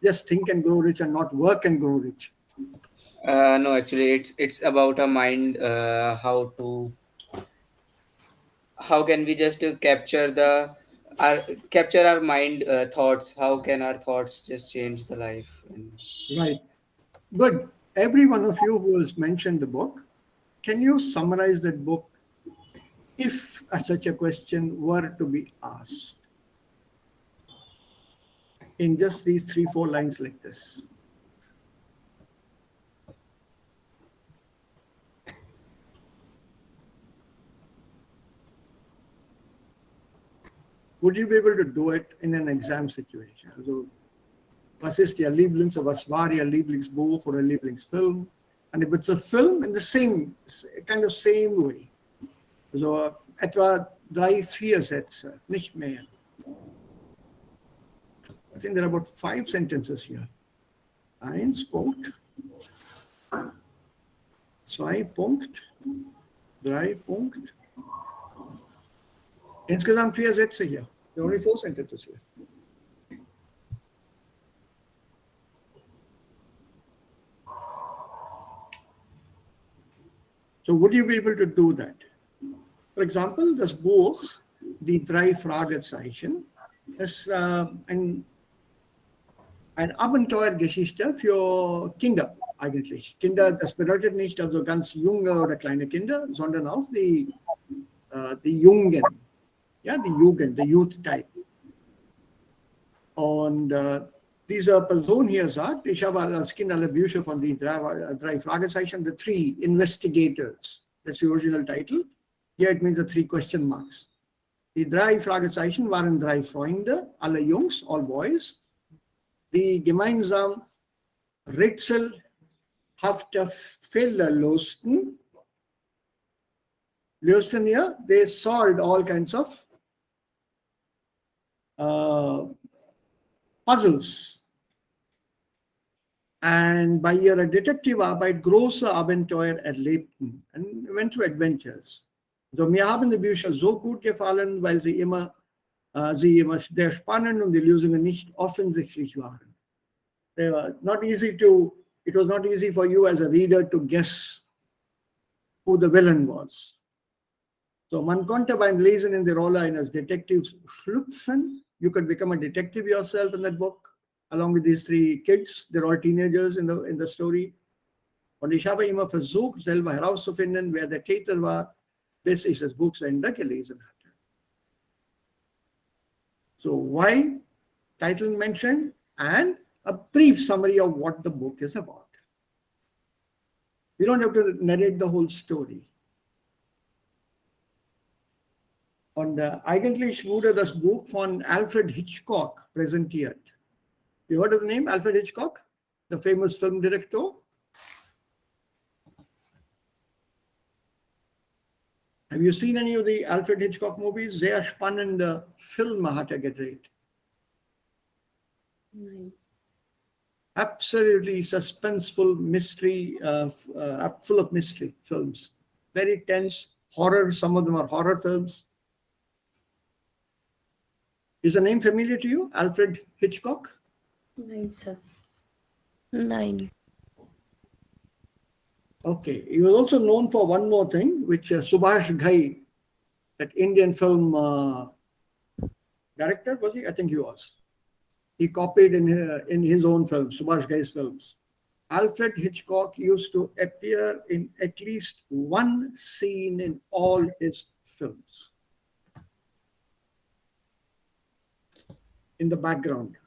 S1: just think and grow rich and not work and grow rich.
S12: No, actually, it's about a mind. How can we just capture our mind thoughts? How can our thoughts just change the life?
S1: Right. Good. every one of you who has mentioned the book, can you summarize that book if such a question were to be asked in just these 3-4 lines like this? Would you be able to do it in an exam situation? Also, was ist Ihr Lieblings- oder was war Ihr Lieblingsbuch oder Lieblingsfilm? And if it's a film, in the same, kind of same way. So etwa 3-4 Sätze, nicht mehr. I think there are about 5 sentences here. 1 Punkt, 2 Punkt, 3 Punkt. Insgesamt 4 Sätze hier. There are only 4 sentences left. So would you be able to do that? For example, das Buch, die 3 Fragezeichen, ist eine Abenteuergeschichte für Kinder eigentlich. Kinder, das bedeutet nicht also ganz junge oder kleine Kinder, sondern auch die Jungen, ja, die Jugend, der Youth-Type. Und diese Person hier sagt, ich habe als Kind alle Bücher von den 3 Fragezeichen, the 3 Investigators, that's the original title. Here it means the 3 question marks. Die 3 Fragezeichen waren 3 Freunde, alle Jungs, all boys, die gemeinsam rätselhafte Fälle lösten, ja, they solved all kinds of puzzles. And bei ihrer Detektivarbeit große Abenteuer erlebten and went through adventures. So, mir haben die Bücher so gut gefallen, weil sie immer sehr spannend und die Lösungen nicht offensichtlich waren. They were not easy to, it was not easy for you as a reader to guess who the villain was. So, man konnte beim Lesen in die Rolle eines Detektivs schlüpfen. You could become a detective yourself in that book, along with these 3 kids. They're all teenagers in the story. Und ich habe immer versucht, selber herauszufinden, wer der Täter war, bis ich das Buch zu Ende gelesen hatte. So, why? Title mentioned and a brief summary of what the book is about. You don't have to narrate the whole story. Und eigentlich wurde das Buch von Alfred Hitchcock präsentiert. You heard of the name Alfred Hitchcock, the famous film director? Have you seen any of the Alfred Hitchcock movies? Sehr spannende Filme hat gedreht.
S3: Nein.
S1: Absolutely suspenseful mystery, full of mystery films. Very tense, horror, some of them are horror films. Is the name familiar to you, Alfred Hitchcock?
S3: Nein, sir.
S4: Nein.
S1: Okay, he was also known for one more thing, which Subhash Ghai, that Indian film director, was he? I think he was. He copied in his own films, Subhash Ghai's films. Alfred Hitchcock used to appear in at least one scene in all his films. In the background,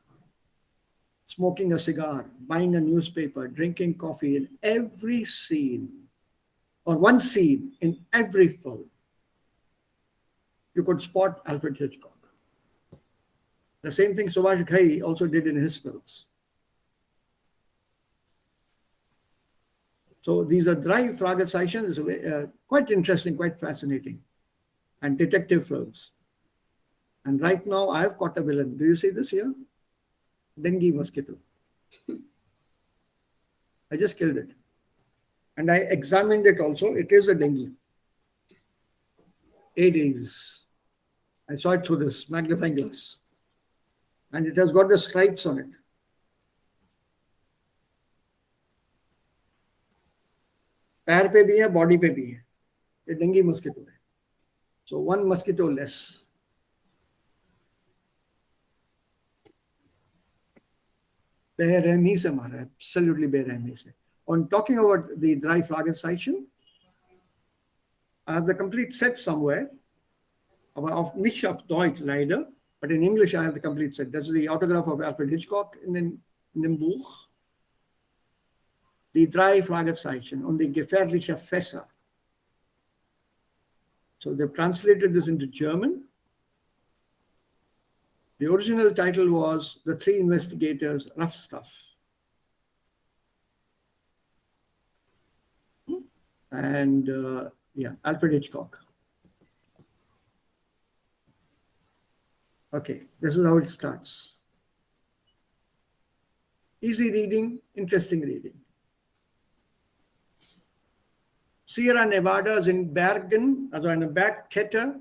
S1: smoking a cigar, buying a newspaper, drinking coffee, in every scene, or one scene in every film, you could spot Alfred Hitchcock. The same thing Subhash Ghai also did in his films. So these are 3 Fragezeichen, quite interesting, quite fascinating, and detective films. And right now I have caught a villain. Do you see this here? Dengue mosquito. I just killed it. And I examined it also. It is a dengue. Aedes. I saw it through this magnifying glass. And it has got the stripes on it. पैर पे भी है, body पे भी है. ये dengue mosquito है. So 1 mosquito less. बेरहमी से मारा है, absolutely बेरहमी से. on talking about the drei Fragezeichen, I have the complete set somewhere, aber nicht auf Deutsch leider, but in English I have the complete set. That's the autograph of Alfred Hitchcock in dem Buch. Die drei Fragezeichen und die gefährlichen Fässer. So they've translated this into German. The original title was The Three Investigators, Rough Stuff. And Alfred Hitchcock. Okay, this is how it starts. Easy reading, interesting reading. Sierra Nevada sind Bergen, also eine Bergkette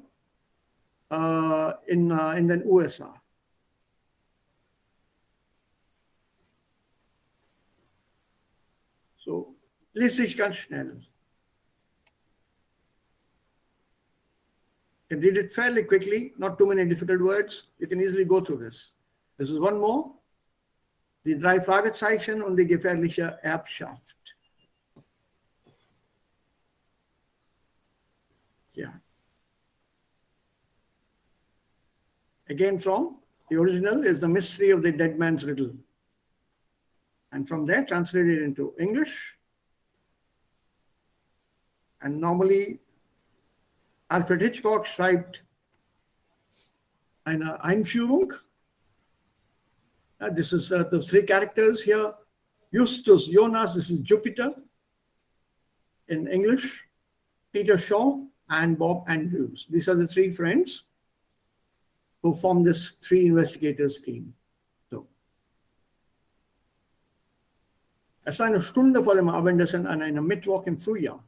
S1: in den USA. So, liest sich ganz schnell. You can read it fairly quickly, not too many difficult words. You can easily go through this. This is one more. Die drei Fragezeichen und die gefährliche Erbschaft. Yeah. Again from the original is The Mystery of the Dead Man's Riddle. And from there translated into English. And normally Alfred Hitchcock schreibt eine Einführung. This is the three characters here. Justus Jonas, this is Jupiter in English. Peter Shaw and Bob Andrews. These are the three friends who form this three investigators team. So, es war eine Stunde vor dem Abendessen an einem Mittwoch im Frühjahr.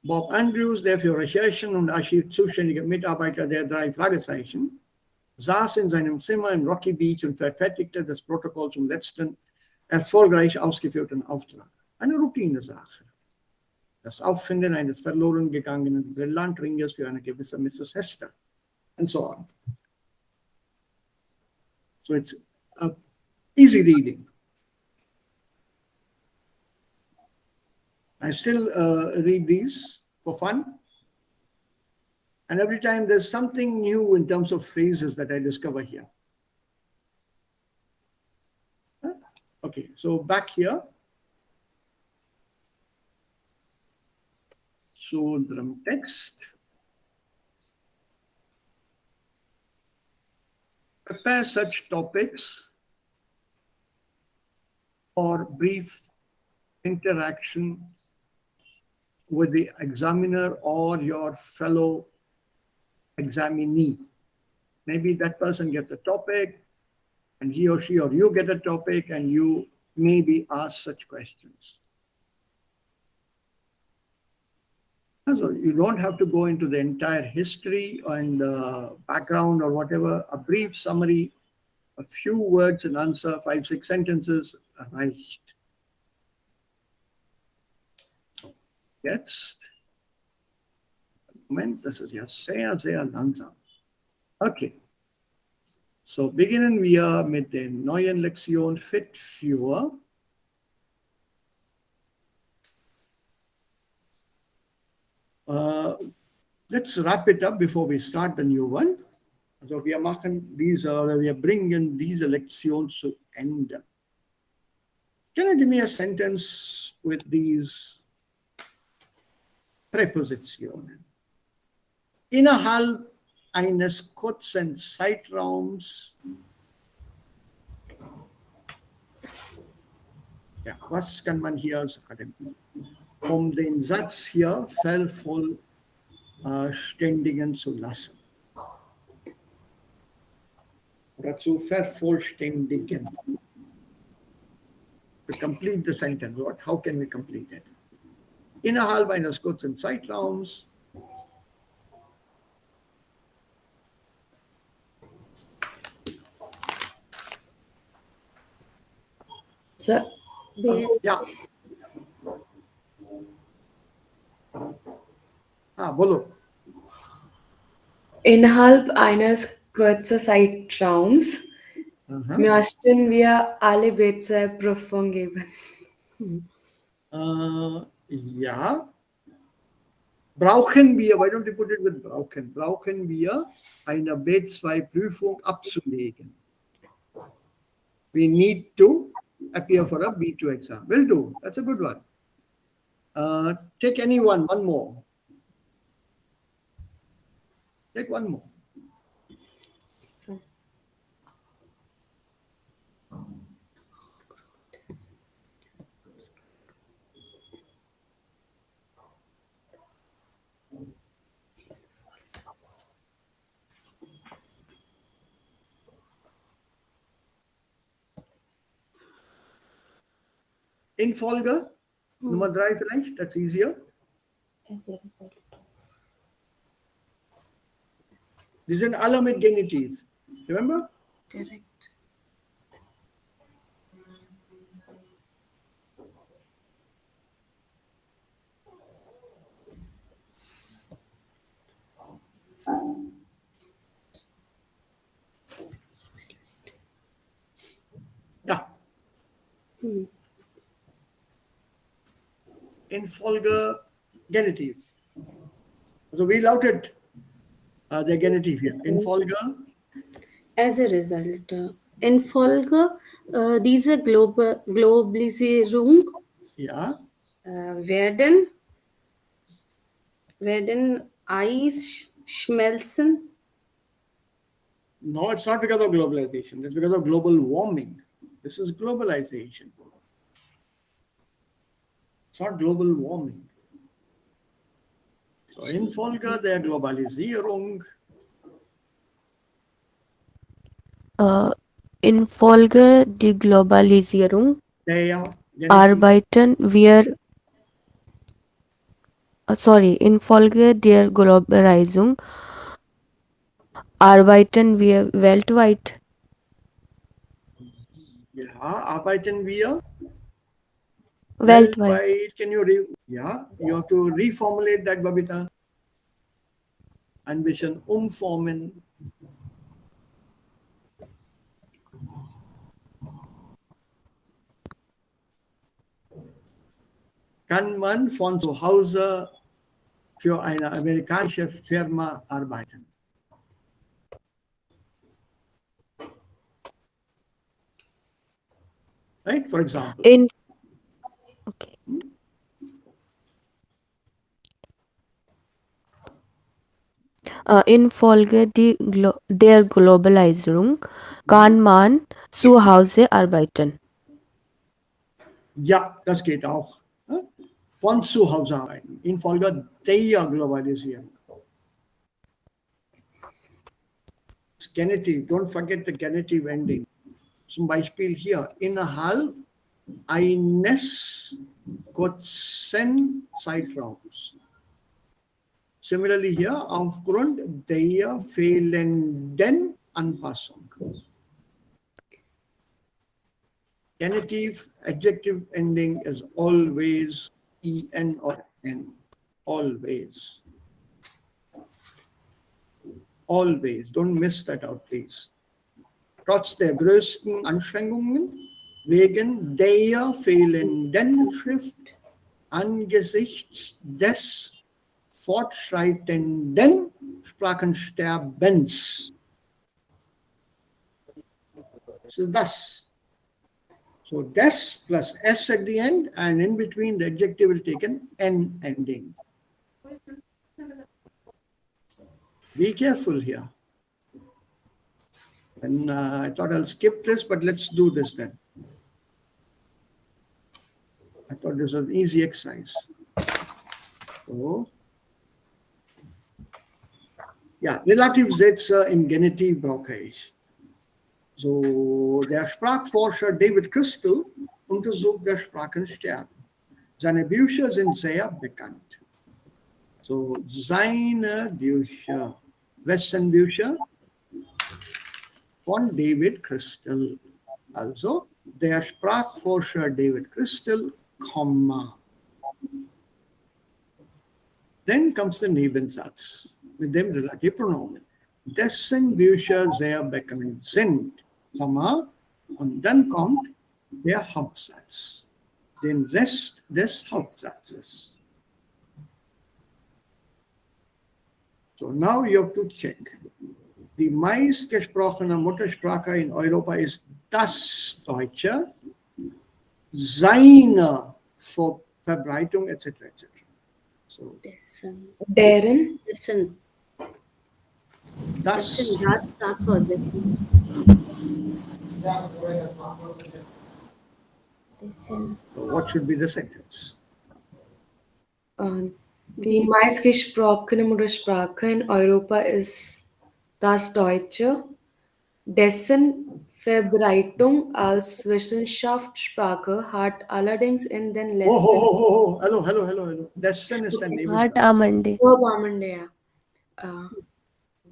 S1: Bob Andrews, der für Recherchen und Archiv zuständige Mitarbeiter der drei Fragezeichen, saß in seinem Zimmer in Rocky Beach und verfertigte das Protokoll zum letzten erfolgreich ausgeführten Auftrag. Eine Routinesache. Das Auffinden eines verloren gegangenen Brillantringes für eine gewisse Mrs. Hester. And so on. So it's easy reading. I still read these for fun. And every time there's something new in terms of phrases that I discover here. Okay, so back here. So the text. Prepare such topics for brief interaction with the examiner or your fellow examinee. Maybe that person gets a topic and he or she or you get a topic and you may be asked such questions. So you don't have to go into the entire history and background or whatever. A brief summary, a few words and answer, 5-6 sentences, reicht. Jetzt, Moment, das ist ja sehr, sehr langsam. Okay, so beginnen wir mit der neuen Lektion Fit für let's wrap it up before we start the new one. Also wir bringen diese Lektion zu Ende. Can you give me a sentence with these Präpositionen? Innerhalb eines kurzen Zeitraums. Ja, was kann man hier sagen? Um den Satz hier vervollständigen zu lassen. Oder zu vervollständigen. To complete the sentence. How can we complete it? Innerhalb eines kurzen Zeitraums.
S3: Sir,
S1: Ja. Bolo.
S13: Innerhalb eines kurzen Zeitraums möchten wir alle Witze Prüfung geben.
S1: Ja. Brauchen wir, why don't you put it with brauchen? Brauchen wir eine B2-Prüfung abzulegen? We need to appear for a B2 exam. Will do. That's a good one. Take anyone, one more. Take one more. In Folge, Nummer 3 vielleicht, that's easier. Die sind alle mit Genitiv. Remember?
S3: Correct.
S1: Ja. In Folge Genitiv. So we lautet der Genitiv hier. In Folge.
S3: As a result, in Folge dieser Globalisierung
S1: Ja.
S3: werden Eis schmelzen.
S1: No, it's not because of globalization. It's because of global warming. This is globalization. It's not global warming. So infolge der Globalisierung.
S4: Infolge der Globalisierung infolge der Globalisierung arbeiten wir weltweit.
S1: Ja, arbeiten wir
S4: weltweit.
S1: Can you you have to reformulate that, Babita. Ein bisschen umformen. Kann man von zu Hause für eine amerikanische Firma arbeiten? Right, for example.
S4: Infolge der Globalisierung kann man zu Hause arbeiten.
S1: Ja, das geht auch. Von zu Hause arbeiten. Infolge der Globalisierung. Genitiv, don't forget the genitive ending. Zum Beispiel hier, innerhalb eines kurzen Zeitraums. Similarly here, aufgrund der fehlenden Anpassung. Genitive adjective ending is always en or n. Always. Always. Don't miss that out, please. Trotz der größten Anstrengungen wegen der fehlenden Schrift angesichts des fortschreitenden Sprachensterbens. So das. So des plus s at the end, and in between the adjective will take an n ending. Be careful here. And I thought I'll skip this, but let's do this then. I thought this was an easy exercise. So, ja, Relativsätze im Genitiv brauche ich. So, der Sprachforscher David Crystal untersucht das Sprachensterben. Seine Bücher sind sehr bekannt. So, seine Bücher. Wessen Bücher? Von David Crystal. Also, der Sprachforscher David Crystal, Komma. Then comes the Nebensatz mit dem Relativpronomen. Dessen Bücher sehr bekannt sind, Komma, und dann kommt der Hauptsatz. den Rest des Hauptsatzes. So now you have to check. Die meistgesprochene Muttersprache in Europa ist das Deutsche, seine Verbreitung etc. etc. So
S13: Deren.
S3: Dessen.
S1: das,
S3: Das Sprache. Dessen.
S1: so what should be the sentence?
S13: Die meistgesprochene Muttersprache in Europa ist das Deutsche, dessen Verbreitung als Wissenschaftssprache hat allerdings in den letzten
S1: Hello. Dessen ist ein
S4: Heart
S1: Nebensatz.
S4: Amande.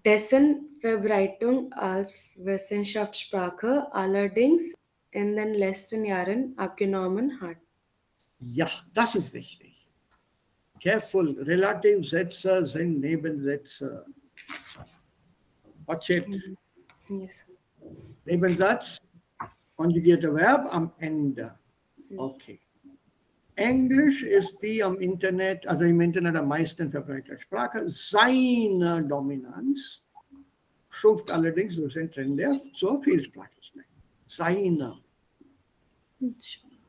S13: Dessen Verbreitung als Wissenschaftssprache allerdings in den letzten Jahren abgenommen hat.
S1: Ja, das ist richtig. Careful, Relativsätze sind Nebensätze. Watch it.
S13: Yes.
S1: Nebensatz, konjugierte Verb am Ende. Okay. Englisch ist die am Internet, also im Internet am meisten verbreitete Sprache. Seine Dominanz schrumpft allerdings durch den Trend der zur Vielsprachigkeit. Seine.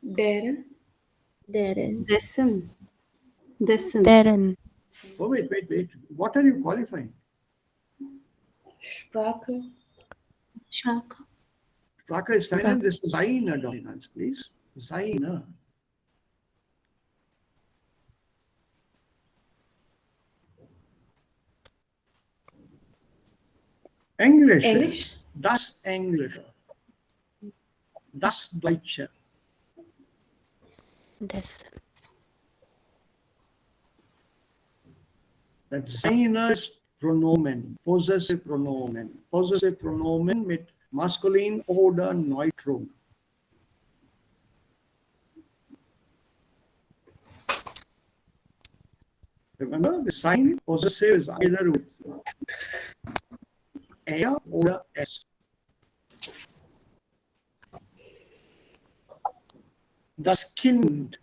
S13: Deren.
S3: Dessen.
S4: Deren.
S1: Oh, wait. What are you qualifying?
S13: Sprache.
S1: Sprache ist feminine. This is seine Dominanz, please. Seine. Englisch ist das Englische. Das Deutsche.
S4: Dessen.
S1: Das seine ist Pronomen, possessive Pronomen. Possessive Pronomen mit Maskulin oder Neutrum. Remember, the sign possessive is either with er oder es. Das Kind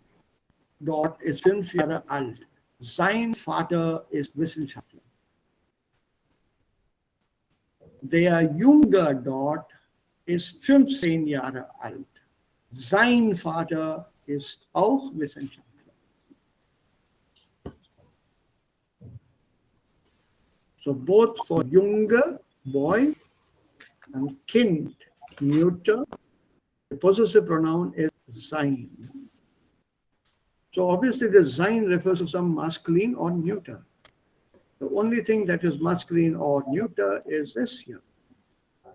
S1: dort ist 5 Jahre alt. Sein Vater ist Wissenschaftler. Der Junge dort ist 15 Jahre alt. Sein Vater ist auch Wissenschaftler. So both for Junge, boy, and Kind, neuter, the possessive pronoun is sein. So obviously the sein refers to some masculine or neuter. The only thing that is masculine or neuter is this here.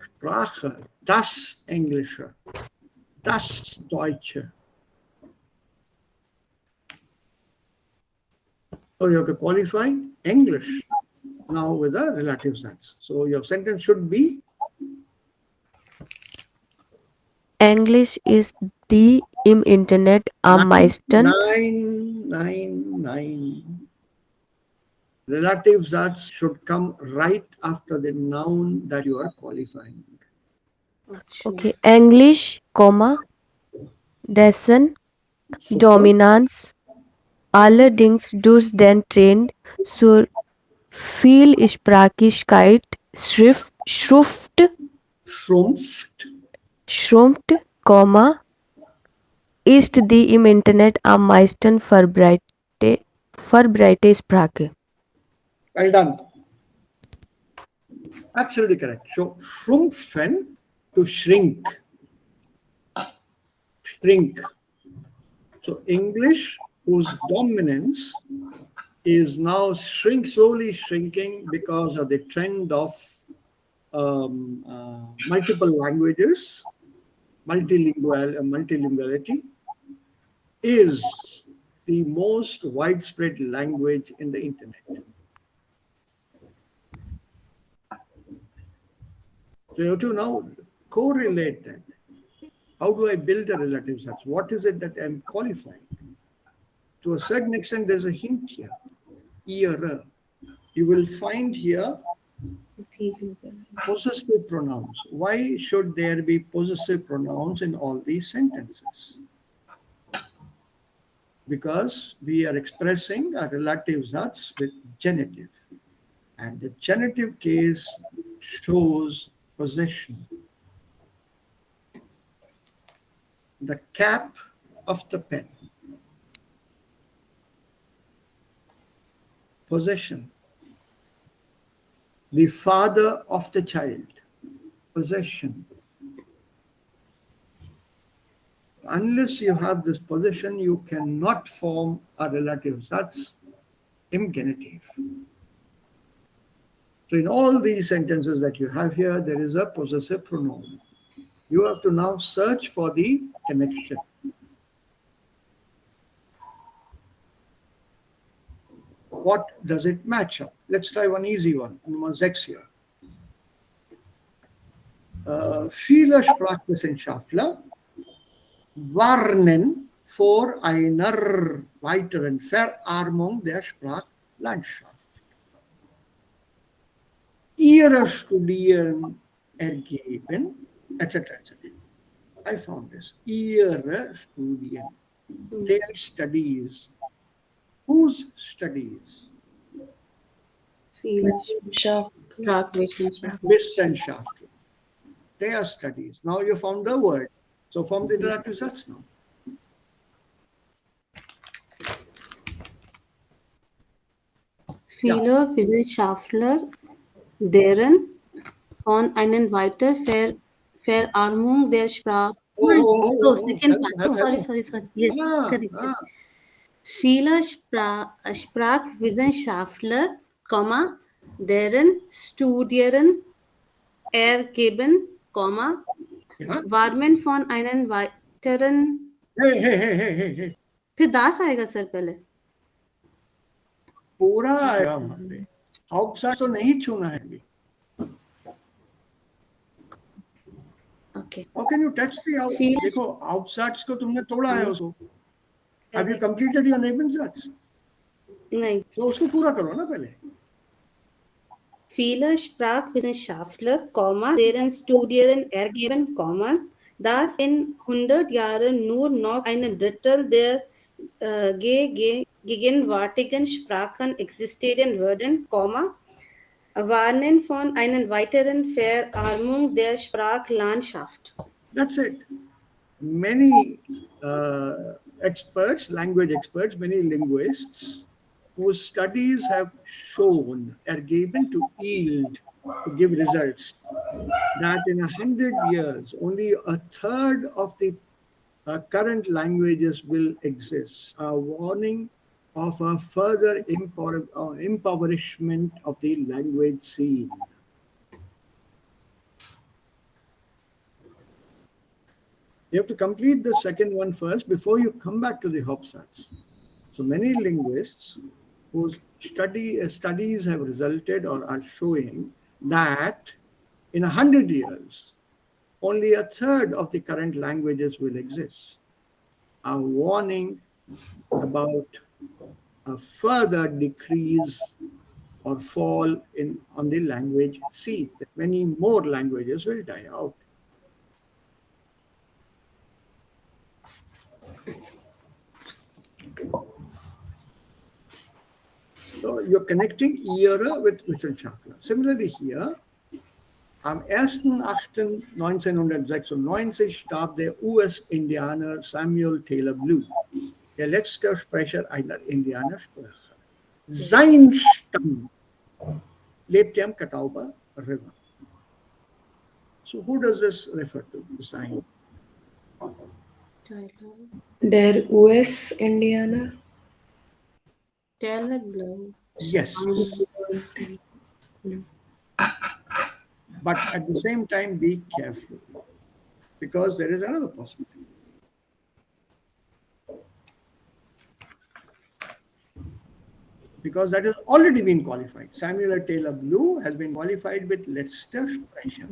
S1: Sprache, das Englische, das Deutsche. So you have to qualify English now with a relative sense. So your sentence should be
S4: Englisch ist die im Internet am meisten.
S1: Nine. Relative Satz should come right after the noun that you are qualifying.
S4: Okay, Englisch, dessen Dominanz allerdings durch den Trend zur Vielsprachigkeit schrumpft, ist die im Internet am meisten verbreitete Sprache.
S1: Well done. Absolutely correct. So schrumpfen, to shrink. So English, whose dominance is now slowly shrinking because of the trend of multiple languages, multilinguality, is the most widespread language in the internet. So you have to now correlate that. How do I build a relative sense? What is it that I'm qualifying? To a certain extent, there's a hint here. You will find here possessive pronouns. Why should there be possessive pronouns in all these sentences? because we are expressing a relative Satz with genitive. And the genitive case shows possession. The cap of the pen. Possession. The father of the child. Possession. Unless you have this possession, you cannot form a relative Satz in genitive. So in all these sentences that you have here, there is a possessive pronoun. You have to now search for the connection. What does it match up? Let's try one easy one. Nummer 6 here. Viele Sprachwissenschaftler warnen vor einer weiteren Verarmung der Sprachlandschaft. Ihre Studien ergeben, etc. I found this. Ihre Studien. Their studies. Whose studies? Wissenschaft. Their studies. Now you found the word. So form the relative Satz now.
S3: Viele Wissenschaftler, deren von einer weiteren Verarmung der Sprache. Second part. Sorry. Yes, correct. Viele Sprachwissenschaftler, deren Studien ergeben, warmen von einer weiteren.
S1: Hey.
S3: फिर दास आएगा sir पहले.
S1: पूरा आएगा वहां पे. Outside तो नहीं छूना है अभी.
S3: Okay.
S1: How can you touch the out? देखो outsides को तुमने तोड़ा है उसको. Have you completed your Nebensatz?
S3: नहीं.
S1: तो उसको पूरा करो ना पहले.
S3: Viele Sprachwissenschaftler, deren Studien ergeben, dass in 100 Jahren nur noch ein Drittel der gegenwärtigen Sprachen existieren würden, warnen von einer weiteren Verarmung der Sprachlandschaft.
S1: That's it. Many experts, language experts, many linguists whose studies have shown, ergeben to yield, to give results, that in 100 years, only a third of the current languages will exist, a warning of a further impoverishment of the language scene. You have to complete the second one first before you come back to the Hauptsatz. So many linguists whose studies have resulted or are showing that in 100 years, only a third of the current languages will exist, are warning about a further decrease or fall on the language scene, that many more languages will die out. So you're connecting Ihre with Wissenschaftler. Similarly here, am 1.8.1996 starb der US-Indianer Samuel Taylor Blue, der letzte Sprecher einer Indianersprache. Sein Stamm lebte am Catawba River. So who does this refer to? Sein.
S13: Der US-Indianer?
S3: Taylor Blue.
S1: Yes. But at the same time, be careful, because there is another possibility. Because that has already been qualified. Samuel Taylor Blue has been qualified with letzter Sprecher.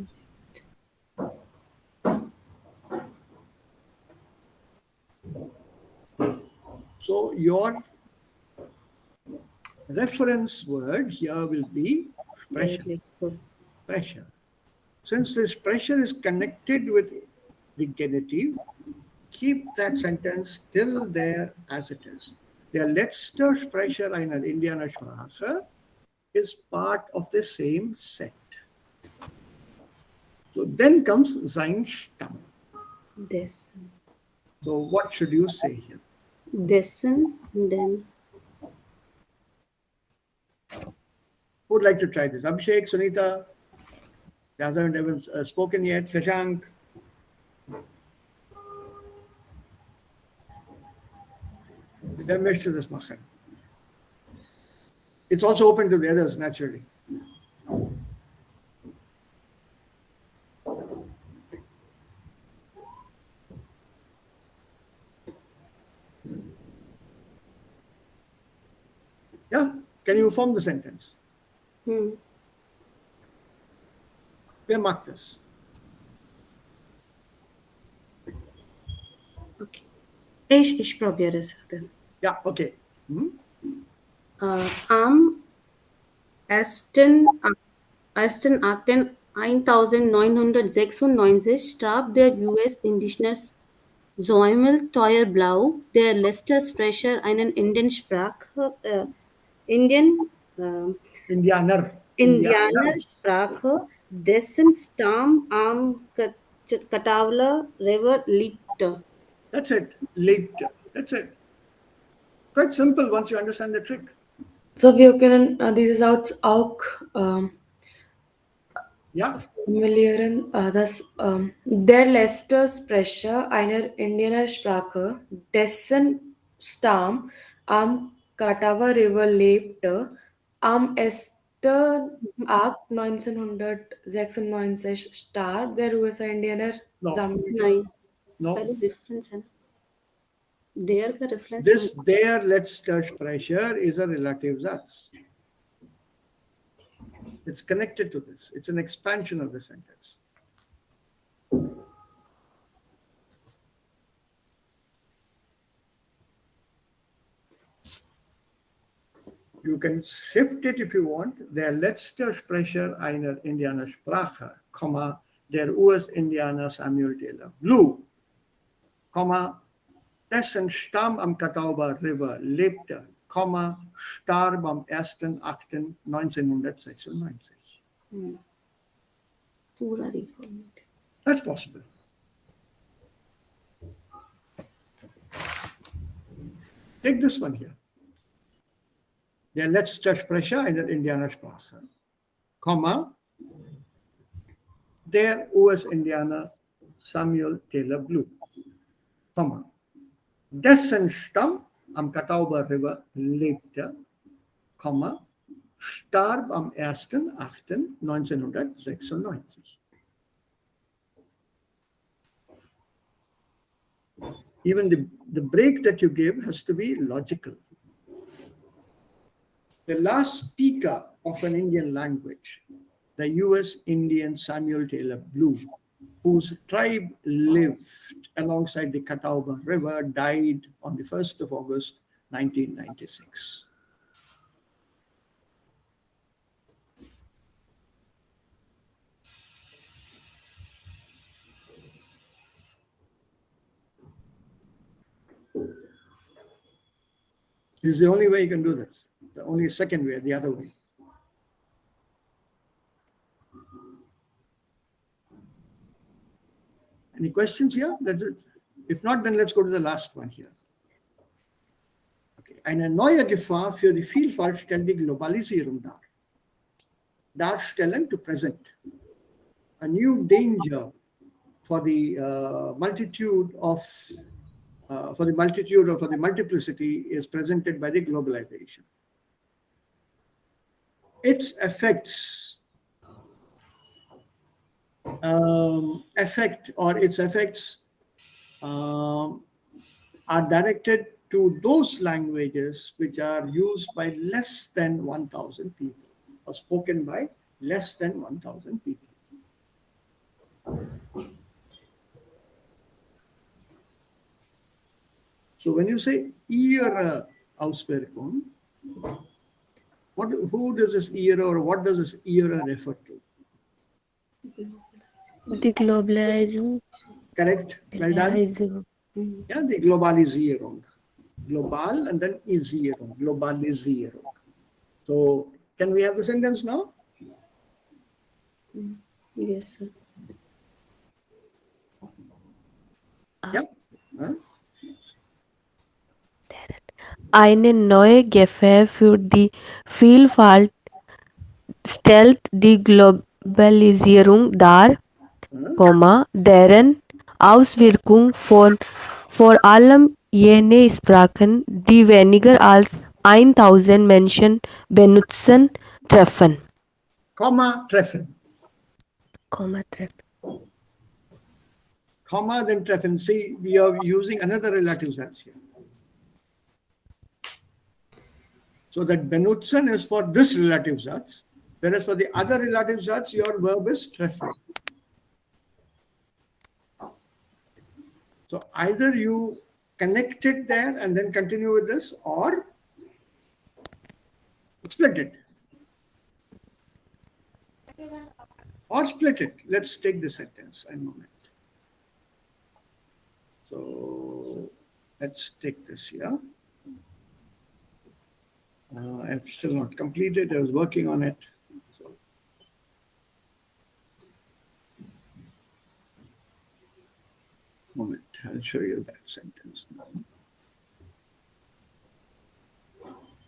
S1: So your reference word here will be Sprecher. Pressure. Since this pressure is connected with the genitive, keep that sentence still there as it is. Der letzte Sprecher einer Indianer Sprache is part of the same set. So then comes sein Stamm.
S3: Dessen.
S1: So what should you say here?
S3: Dessen, then.
S1: Who would like to try this? Abhishek, Sunita? They haven't even spoken yet. Shashank? Wer möchte das machen? It's also open to the others, naturally. Yeah, can you form the sentence? Wer macht das?
S3: Okay. Ich probiere es dann.
S1: Ja, okay.
S3: Am 1.8.1996 starb der US-Indianer Samuel Toyer Blau, der letzte Sprecher einer Indianersprache, dessen Stamm am Catawba River lebte.
S1: That's it. Lebte. That's it. Quite simple once you understand the trick.
S13: So wir können dieses auch formulieren, dass der letzte Sprecher einer Indianersprache, dessen Stamm am Catawba River lebte, am 1.8.1996 starb der US-Indianer Samuel.
S1: No.
S3: This
S1: der letzter Sprecher is a relative Satz. It's connected to this. It's an expansion of the sentence. You can shift it if you want. Der letzte Sprecher einer Indianersprache, der US-Indianer Samuel Taylor Blue, dessen Stamm am Catawba River lebte, starb am 1.8.1996. That's possible. Take this one here. Der letzte Sprecher einer Indianersprache, der US-Indianer Samuel Taylor Blue, dessen Stamm am Catawba River lebte, starb am 1.8.1996. Even the break that you give has to be logical. The last speaker of an Indian language, the US Indian Samuel Taylor Blue, whose tribe lived alongside the Catawba River, died on the 1st of August, 1996. This is the only way you can do this. The only second way, the other way. Any questions here? If not, then let's go to the last one here. Okay. Eine neue Gefahr für die Vielfalt stellt die Globalisierung dar. Darstellen to present. A new danger for the multitude or for the multiplicity is presented by the globalization. Its effects are directed to those languages which are used by less than 1,000 people or spoken by less than 1,000 people. So when you say ihre Auswirkung, who does this ihre or what does this ihre refer to?
S4: The globalization.
S1: Correct. Well done. Yeah, the Globalisierung. Global and then Isierung. Globalisierung. So, can we have the sentence now?
S3: Yes, sir.
S1: Yeah. Huh?
S4: Eine neue Gefahr für die Vielfalt stellt die Globalisierung dar, deren Auswirkung von vor allem jene Sprachen, die weniger als 1000 Menschen benutzen, treffen.
S1: Komma, treffen.
S4: Treffen.
S1: Comma, then treffen. See, we are using another relative Satz here. So that benutzen is for this relative Satz, whereas for the other relative Satz, your verb is treffen. So either you connect it there and then continue with this, or split it. Or split it. Let's take this sentence a moment. So let's take this here. I've still not completed. I was working on it. So moment, I'll show you that sentence now.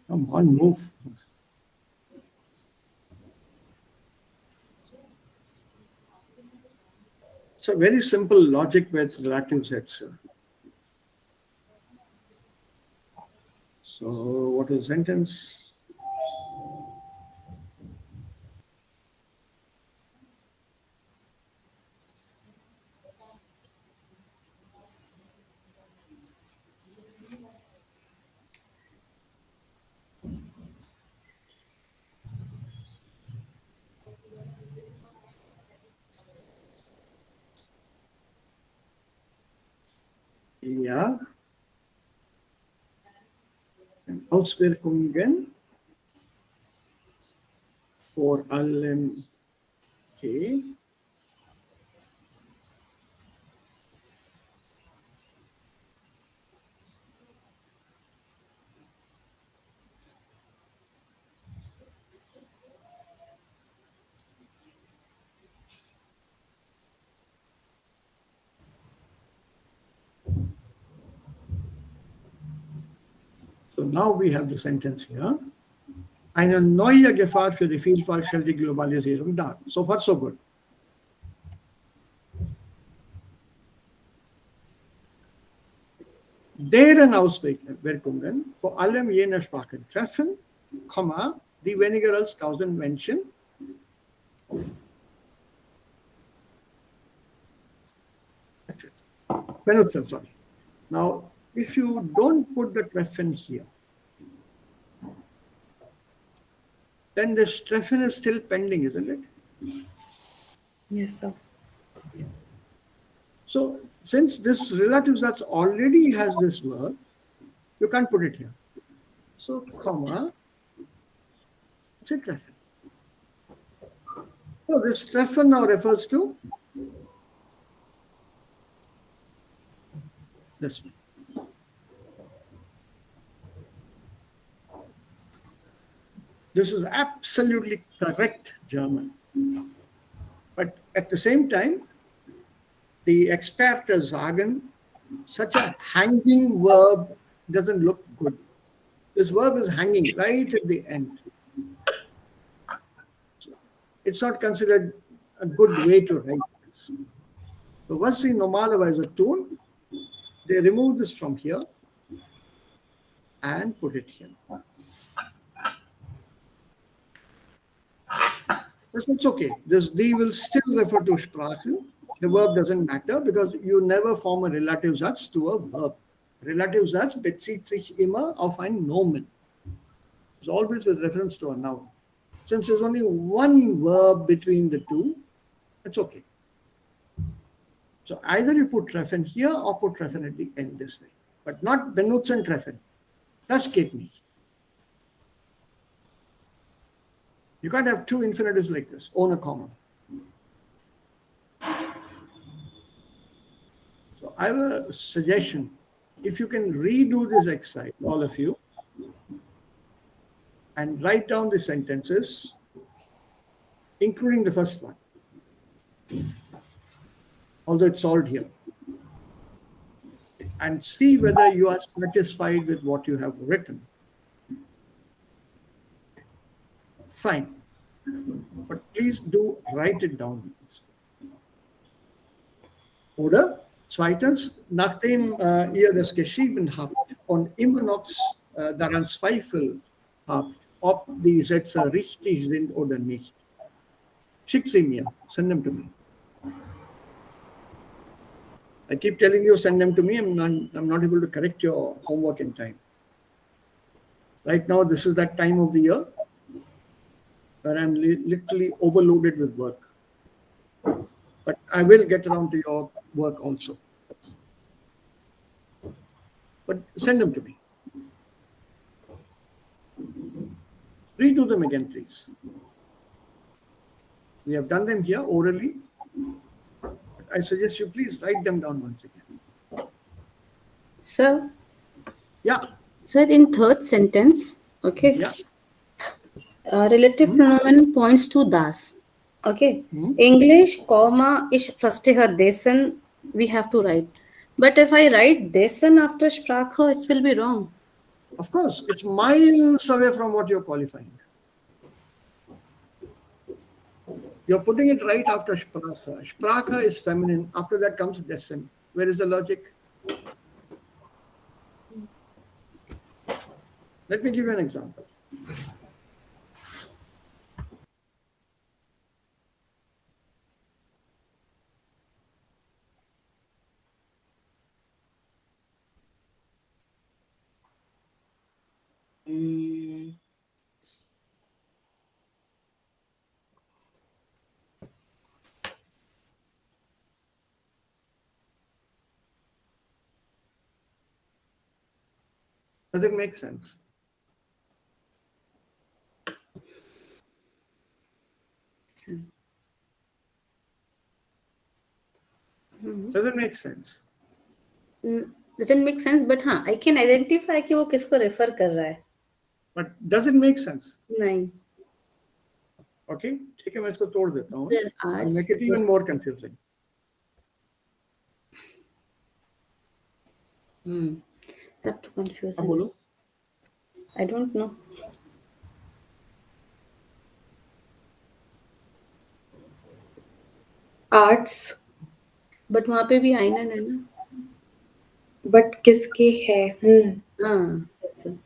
S1: Come on, move. It's a very simple logic with relative sets. So what is sentence? Ja. Auswirkungen vor allem okay. So now we have the sentence here. Eine neue Gefahr für die Vielfalt stellt die Globalisierung dar. So far, so good. Deren Auswirkungen vor allem jene Sprachen treffen, die weniger als 1000 Menschen benutzen. Sorry. Now, if you don't put the treffen here, then this treffen is still pending, isn't it?
S13: Yes, sir.
S1: So, since this relative Satz already has this verb, you can't put it here. So, comma, it's a treffen. So, this treffen now refers to this one. This is absolutely correct German. But at the same time, the Experte sagen, such a hanging verb doesn't look good. This verb is hanging right at the end. So it's not considered a good way to write this. So was sie normalerweise tun? They remove this from here and put it here. It's okay. This die will still refer to Sprache. The verb doesn't matter because you never form a relative Satz to a verb. Relative Satz bezieht sich immer auf ein Nomen. It's always with reference to a noun. Since there's only one verb between the two, it's okay. So either you put treffen here or put treffen at the end this way, but not benutzen treffen. Das geht nicht. You can't have two infinitives like this, ohne comma. So I have a suggestion. If you can redo this exercise, all of you, and write down the sentences, including the first one, although it's solved here, and see whether you are satisfied with what you have written. Fine. But please do write it down. Oder? Zweitens, nachdem ihr das geschrieben habt und immer noch daran Zweifel habt, ob die Sätze richtig sind oder nicht, schickt sie mir. Send them to me. I keep telling you, send them to me. I'm not able to correct your homework in time. Right now, this is that time of the year where I'm literally overloaded with work. But I will get around to your work also. But send them to me. Redo them again, please. We have done them here orally. I suggest you please write them down once again.
S3: Sir?
S1: Yeah.
S3: Sir, in third sentence, okay?
S1: Yeah.
S3: Relative pronoun points to das. Okay. English, comma, ich verstehe dessen, we have to write. But if I write dessen after Sprache, it will be wrong.
S1: Of course, it's miles away from what you're qualifying. You're putting it right after Sprache. Sprache is feminine. After that comes dessen. Where is the logic? Let me give you an example. Does it make sense? Does it make sense?
S3: Doesn't make sense, but हाँ, I can identify कि वो किसको refer कर रहा है.
S1: But does it make sense?
S3: नहीं.
S1: Okay, ठीक है, मैं इसको तोड़ देता हूँ.
S3: There are
S1: I'll make it even more confusing.
S3: That too confusing.
S1: अब बोलो.
S3: I don't know.
S13: Arts.
S3: But वहाँ पे भी आइनन है ना.
S13: But किसके है?
S3: हाँ, ऐसा.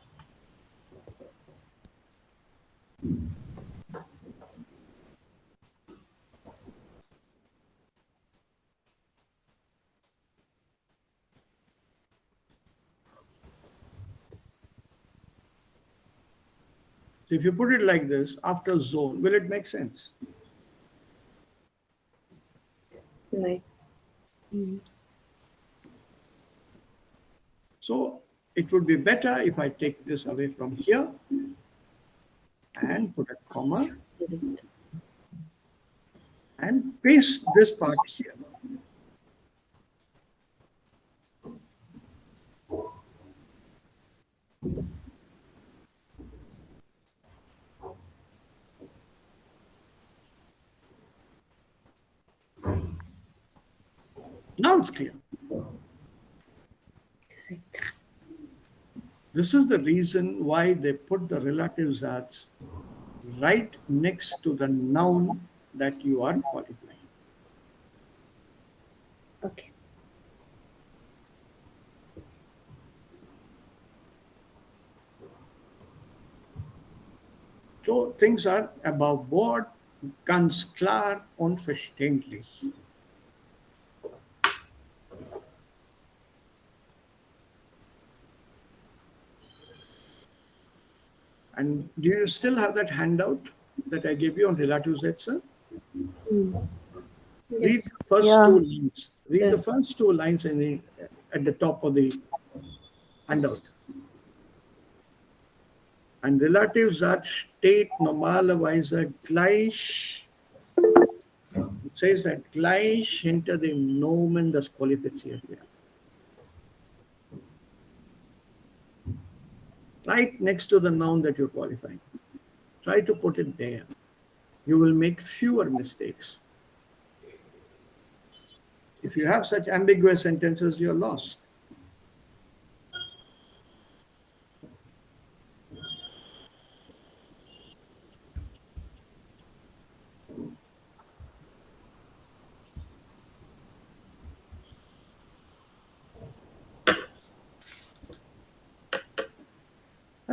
S1: So if you put it like this, after zone, will it make sense?
S13: नहीं.
S1: So it would be better if I take this away from here and put a comma and paste this part here. Now it's clear. This is the reason why they put the relatives as right next to the noun that you are qualifying.
S3: Okay.
S1: So things are above board, ganz klar und verständlich. And do you still have that handout that I gave you on relative Sätze? Read the first two lines. Read the first two lines at the top of the handout. Ein Relativsatz steht normalerweise gleich, it says that gleich hinter dem Nomen, das qualifiziert wird. right next to the noun that you're qualifying. Try to put it there. You will make fewer mistakes. If you have such ambiguous sentences, you're lost.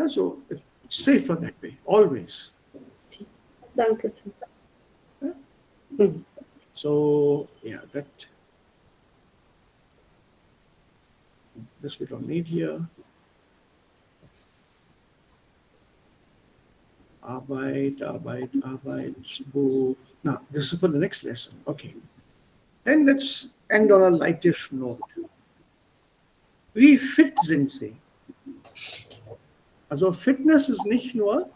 S1: So it's safer that way, always.
S13: Danke, sir.
S1: So yeah, this we don't need here. Arbeit, Buch. Now, this is for the next lesson. Okay. Then let's end on a lightish note. Wie fit sind Sie? Also Fitness ist nicht nur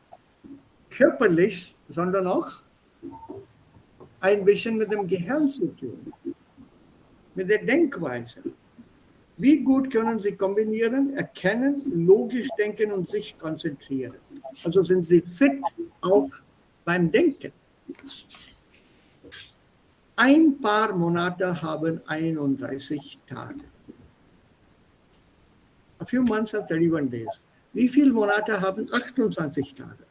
S1: körperlich, sondern auch ein bisschen mit dem Gehirn zu tun, mit der Denkweise. Wie gut können Sie kombinieren, erkennen, logisch denken und sich konzentrieren? Also sind Sie fit auch beim Denken. Ein paar Monate haben 31 Tage. A few months have 31 days. Wie viele Monate haben 28 Tage?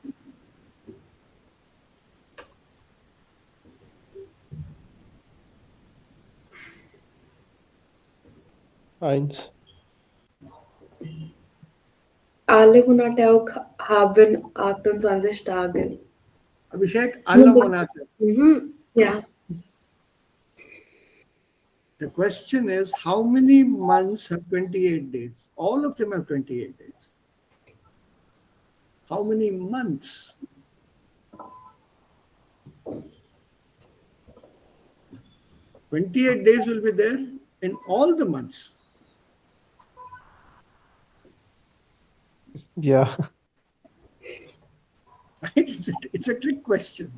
S11: Eins.
S13: Alle Monate auch haben 28 Tage.
S1: Abhishek, alle Monate.
S13: Ja.
S1: The question is, how many months have 28 days? All of them have 28 days. How many months? "28 days will be there in all the months."
S11: Yeah.
S1: It's a trick question.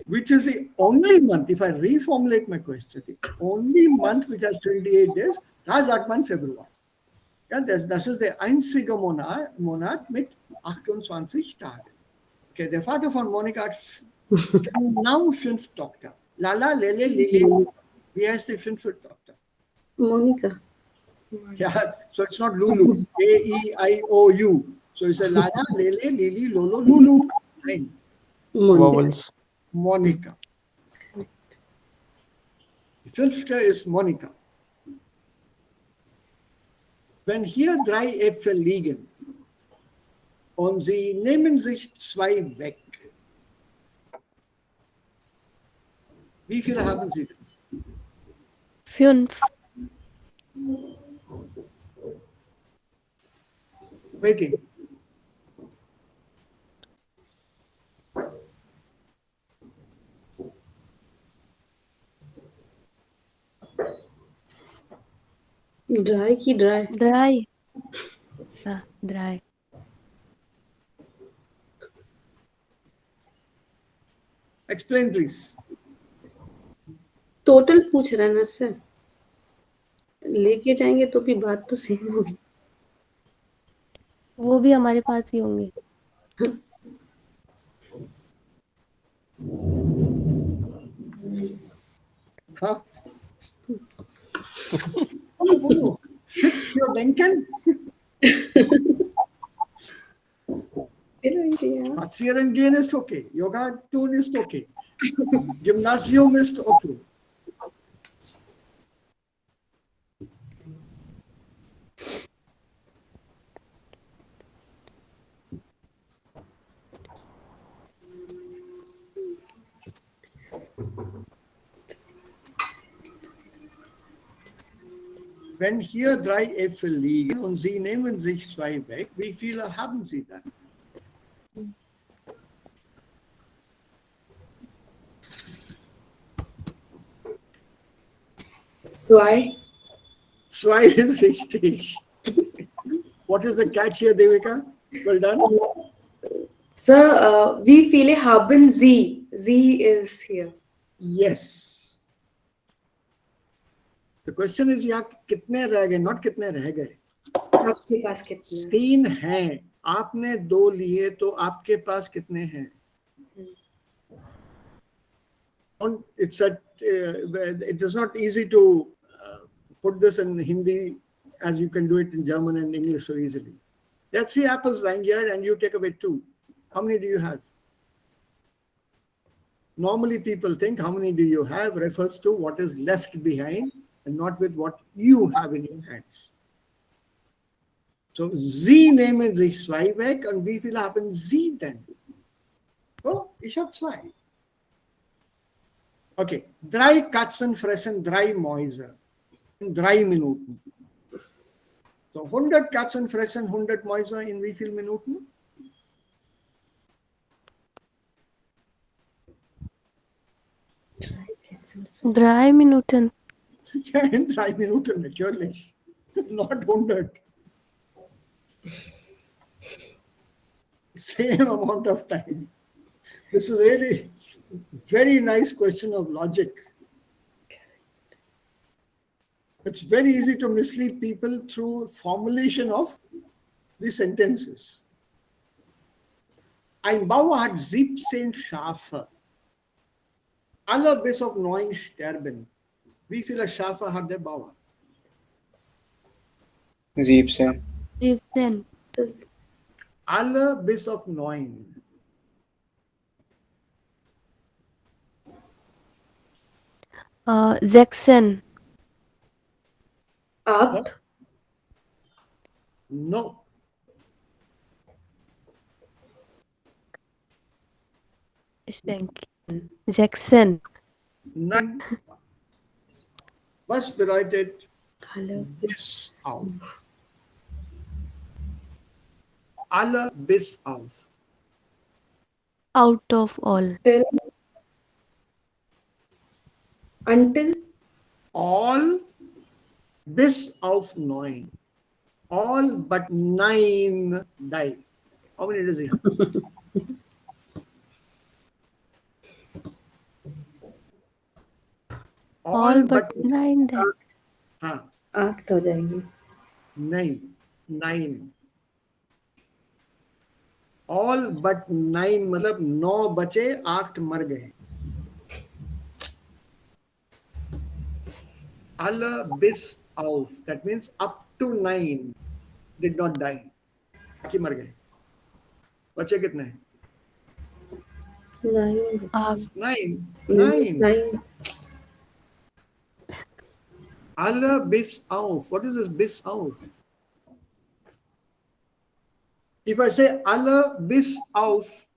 S1: Which is the only month, if I reformulate my question, the only month which has 28 days, da sagt man Februar. Ja, das ist der einzige Monat mit 28 Tagen. Okay, der Vater von Monika hat genau 5 Tochter. Lala, Lele, Lili. Wie heißt die 5. Tochter?
S13: Monika.
S1: Yeah, so it's not Lulu. A-E-I-O-U. So it's a Lala, Lele, Lili, Lolo, Lulu. Nein.
S11: Vowels.
S1: Monika. Die 5. ist Monika. Wenn hier 3 Äpfel liegen und Sie nehmen sich 2 weg, wie viele haben Sie denn?
S4: 5.
S1: Waiting.
S13: Dry की dry?
S4: Dry. हाँ, dry.
S1: Explain please.
S13: Total पूछ रहा है ना sir, लेके जाएंगे तो भी बात तो सेम होगी।
S4: वो भी हमारे पास ही होंगे।
S1: हाँ? बोलो, fit für Denken? Spazieren gehen ist okay. Yoga tun ist okay. Gymnasium ist okay. Wenn hier 3 Äpfel liegen und Sie nehmen sich 2 weg, wie viele haben Sie dann?
S13: Zwei.
S1: 2 ist richtig. What is the catch here, Devika? Well done.
S13: Sir, wie viele haben Sie? Sie is here.
S1: Yes. The question is, यहाँ कितने रह गए, not कितने रह गए.
S13: आपके पास कितने हैं?
S1: 3 हैं, आपने 2 लिए तो आपके पास कितने हैं? It is not easy to put this in Hindi as you can do it in German and English so easily. There are 3 apples lying here and you take away 2. How many do you have? Normally people think how many do you have refers to what is left behind and not with what you have in your hands. So Sie nehmen sich 2 weg und wie viele haben Sie denn? Oh, ich habe 2. Okay, 3 Katzen fressen 3 Mäuse in 3 Minuten. So 100 Katzen fressen 100 Mäuse in wie vielen Minuten?
S4: Drei Minuten.
S1: Ja, in 3 Minuten natürlich, not 100. Same amount of time. This is really very nice question of logic. It's very easy to mislead people through formulation of the sentences. Ein Bauer hat 17 Schafe. Alle bis auf 9 sterben. Wie viele Schafe hat der Bauer?
S12: 17.
S4: 17.
S1: Alle bis auf 9.
S4: Sechsen.
S13: 8.
S1: No.
S4: Ich denke. Sechsen.
S1: Nein. Was bedeutet
S13: Alle
S1: bis auf? Alle bis auf.
S4: Out of all.
S13: Until
S1: All bis auf 9. All but 9 die. How many does he have?
S4: All but 9 die.
S1: हाँ
S13: 8 हो जाएंगे.
S1: 9. All but 9 मतलब 9 बचे 8 मर गए. Alle bis auf, that means up to 9 did not die. बाकी मर गए. बचे कितने? 9. Alle bis auf. What is this bis auf? If I say alle bis auf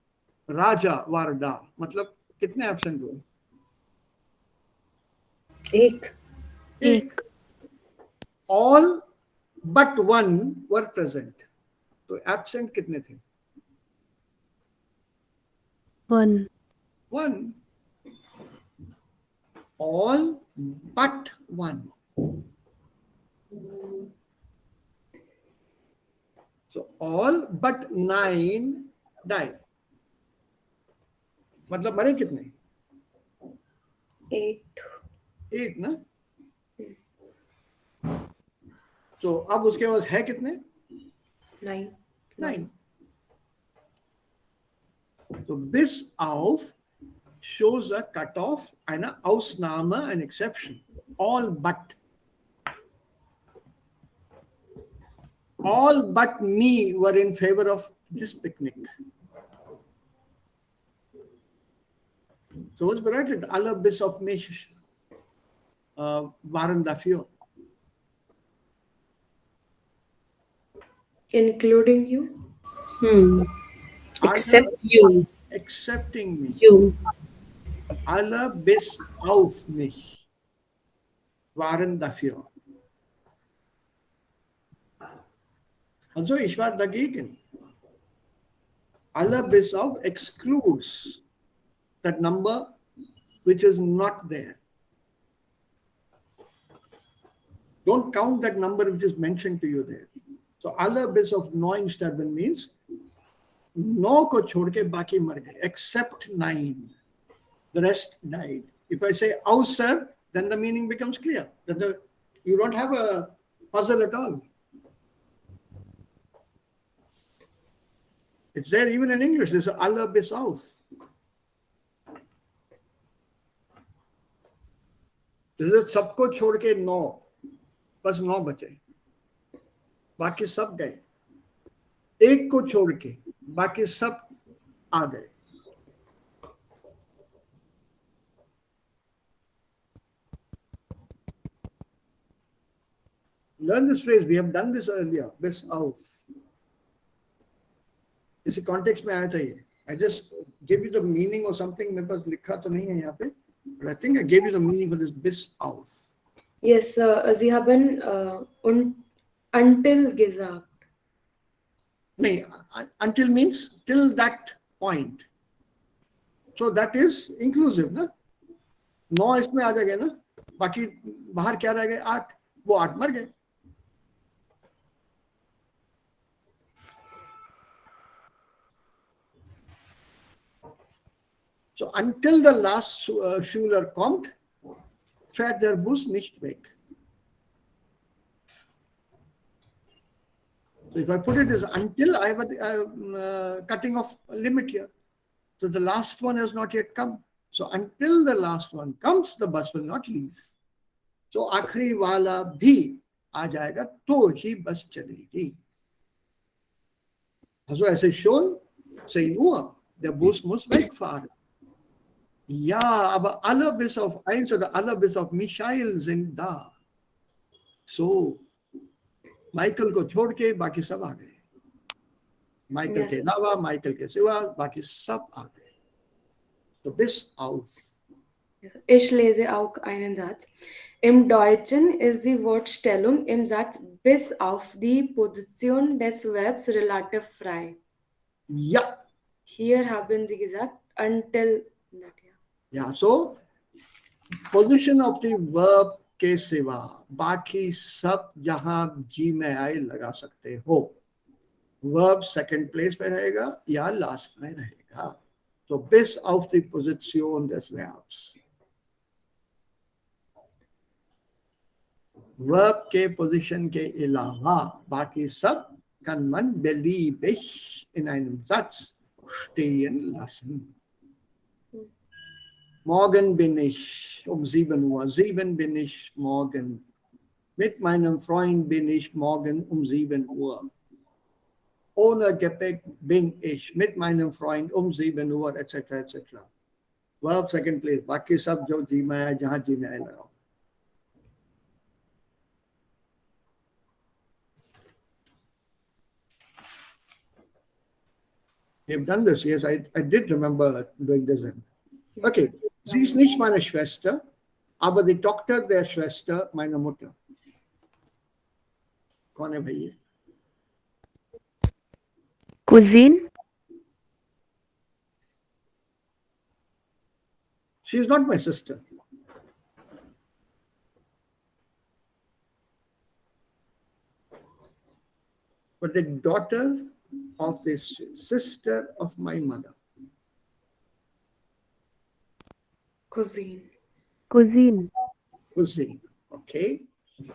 S1: Raja war da, मतलब कितने absent हुए?
S13: 1.
S1: All but 1 were present. तो absent कितने थे?
S4: 1.
S1: 1. All but 1. So all but 9 died. मतलब मरे कितने? 8 ना? तो अब उसके पास है कितने? 9. So bis auf shows a cutoff and a Ausnahme, an exception. All but. All but me were in favor of this picnic. So what's bedeutet? Alle bis auf mich waren dafür.
S13: Including you? Except you.
S1: Accepting me.
S13: You.
S1: Alle bis auf mich waren dafür. Also ich war dagegen. Alle bis auf excludes that number which is not there. Don't count that number which is mentioned to you there. So alle bis auf 9 sterben means 9 को छोड़ के बाकी मर गए except 9. The rest died. If I say außer, then the meaning becomes clear. That you don't have a puzzle at all. It's there even in English. There's alle bis auf. सबको छोड़ के 9, बस 9 बचे, बाकी सब गए। एक को छोड़ के बाकी सब आ गए। Learn this phrase. We have done this earlier. Bis auf. इसी कॉन्टेक्स्ट में आया था ये. I just gave you the meaning or something. मेरे पास लिखा तो नहीं है यहाँ पे, but I think I gave you the meaning for this bis auf.
S13: Yes, Sie haben until gesagt.
S1: नहीं, until means till that point. So that is inclusive, ना? 9 इसमें आ जाएगा ना, बाकी बाहर क्या रह गए? 8. वो 8 मर गए. So until the last Schüler kommt, fährt der Bus nicht weg. So if I put it as until, I have a cutting off limit here. So the last one has not yet come. So until the last one comes, the bus will not leave. So आखिरी वाला भी आ जाएगा तो ही बस चलेगी. Also as I shown, say nur, der Bus muss wegfahren. Ja, aber alle bis auf 1 oder alle bis auf Michael sind da. So, Michael को छोड़ के बाकी सब आ गए. Michael के अलावा, Michael के सिवा बाकी सब आ गए. So bis auf.
S13: Ich lese auch einen Satz. Im Deutschen ist die Wortstellung im Satz bis auf die Position des Verbs relativ frei.
S1: Ja.
S13: Hier haben Sie gesagt until that.
S1: Yeah, so position of the verb के सिवा बाकी सब जहां जी में आए लगा सकते हो. Verb second place पे रहेगा या last में रहेगा. So bis auf die Position des Verbs. Verb के position के अलावा बाकी सब kann man beliebig in einem Satz stehen lassen. Morgen bin ich um 7 Uhr. 7 bin ich morgen. Mit meinem Freund bin ich morgen um 7 Uhr. Ohne Gepäck bin ich mit meinem Freund um 7 Uhr, etc. etc. Verb second place. बाकी सब जो जी में है, जहाँ जी में है लगाओ. You've done this. Yes, I did remember doing this. Okay. Sie ist nicht meine Schwester, aber die Tochter der Schwester meiner Mutter. कौन है भैया?
S4: Cousine.
S1: She is not my sister. But the daughter of the sister of my mother.
S13: Cousine.
S4: Cousine.
S1: Cousine. Okay.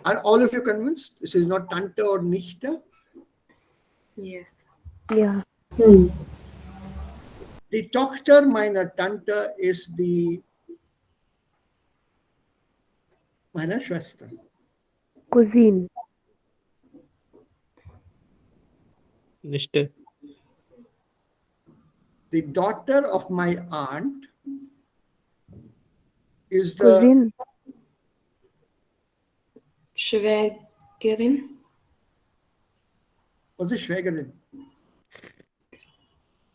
S1: Are all of you convinced? This is not Tante or Nichte?
S13: Yes.
S4: Yeah.
S1: Die Tochter meiner Tante ist die meiner Schwester.
S4: Cousine.
S11: Nichte.
S1: The daughter of my aunt is the
S4: Cousine.
S13: Schwägerin.
S1: What's the Schwägerin?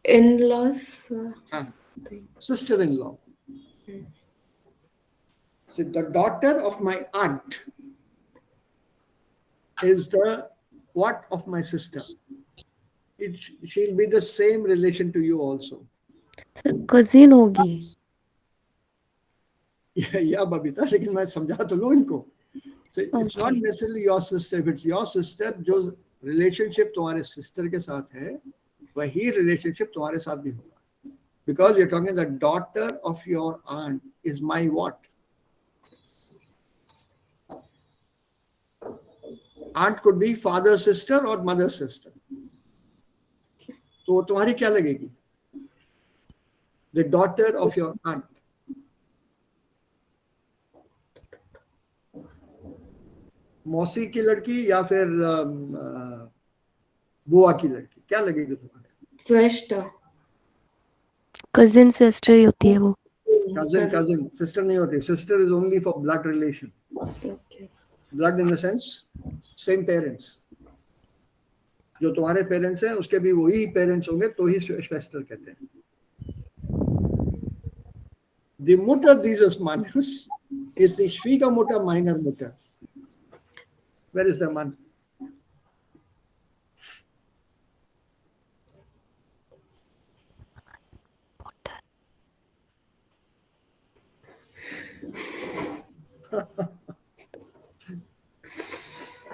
S13: In-laws.
S1: Sister-in-law. So the daughter of my aunt is the what of my sister? She'll be the same relation to you also.
S4: Cousin होगी.
S1: Yeah, Babita, लेकिन मैं समझा तो लो इनको. So it's not necessarily your sister. If it's your sister, जो relationship तुम्हारे sister के साथ है, वही relationship तुम्हारे साथ भी होगा. Because you're talking the daughter of your aunt is my what? Aunt could be father's sister or mother's sister. तो वो तुम्हारी क्या लगेगी? The daughter of your aunt. मौसी की लड़की या फिर बुआ की लड़की, क्या लगेगी तुम्हारे?
S13: Sister.
S4: कजिन सिस्टर ही होती है वो.
S1: Cousin. Sister नहीं होती. Sister is only for blood relation.
S13: Okay.
S1: Blood in the sense, same parents. जो तुम्हारे पेरेंट्स हैं उसके भी वही पेरेंट्स होंगे तो ही श्वेस्टर कहते हैं. Die Mutter dieses Mannes ist die Schwiegermutter meiner Mutter. Where is the man?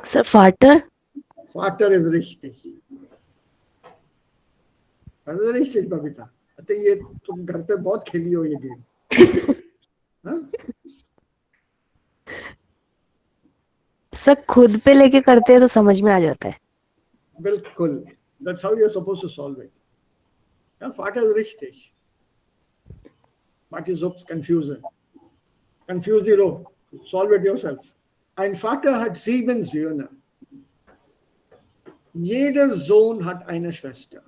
S4: Sir, Vater?
S1: Vater is richtig. Das ist richtig, Babita. I think ये तुम घर पे बहुत खेली हो ये गेम.
S4: सर खुद पे लेके करते हैं तो समझ में आ जाता है.
S1: बिल्कुल. That's how you're supposed to solve it. Ja, Vater ist richtig. What is so confusing? Confuse die Roh. Solve it yourself. Ein Vater hat 7 Söhne. Jeder Sohn hat eine Schwester.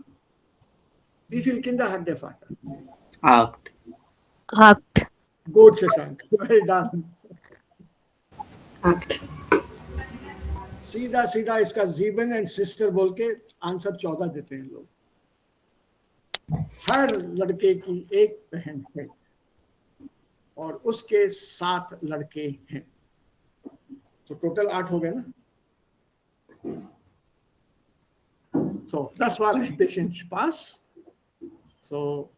S1: Wie viele Kinder hat der Vater?
S12: 8.
S1: Gut, Shashank. Well done.
S13: 8.
S1: सीधा सीधा इसका 7 and sister बोल के answer 14 देते हैं लोग. हर लड़के की एक बहन है और उसके 7 लड़के हैं. तो टोटल 8 हो गए ना. So das war ein bisschen Spaß. So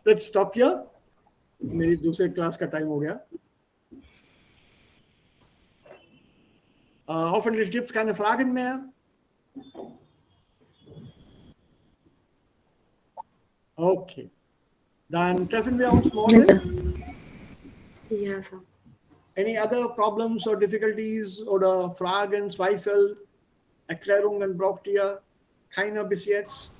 S1: let's stop here. मेरी दूसरे क्लास का टाइम हो गया. Hoffentlich gibt es keine Fragen mehr. Okay. Dann treffen wir uns morgen.
S13: Ja, sir.
S1: Any other problems or difficulties oder Fragen, Zweifel, Erklärungen braucht ihr? Keiner bis jetzt?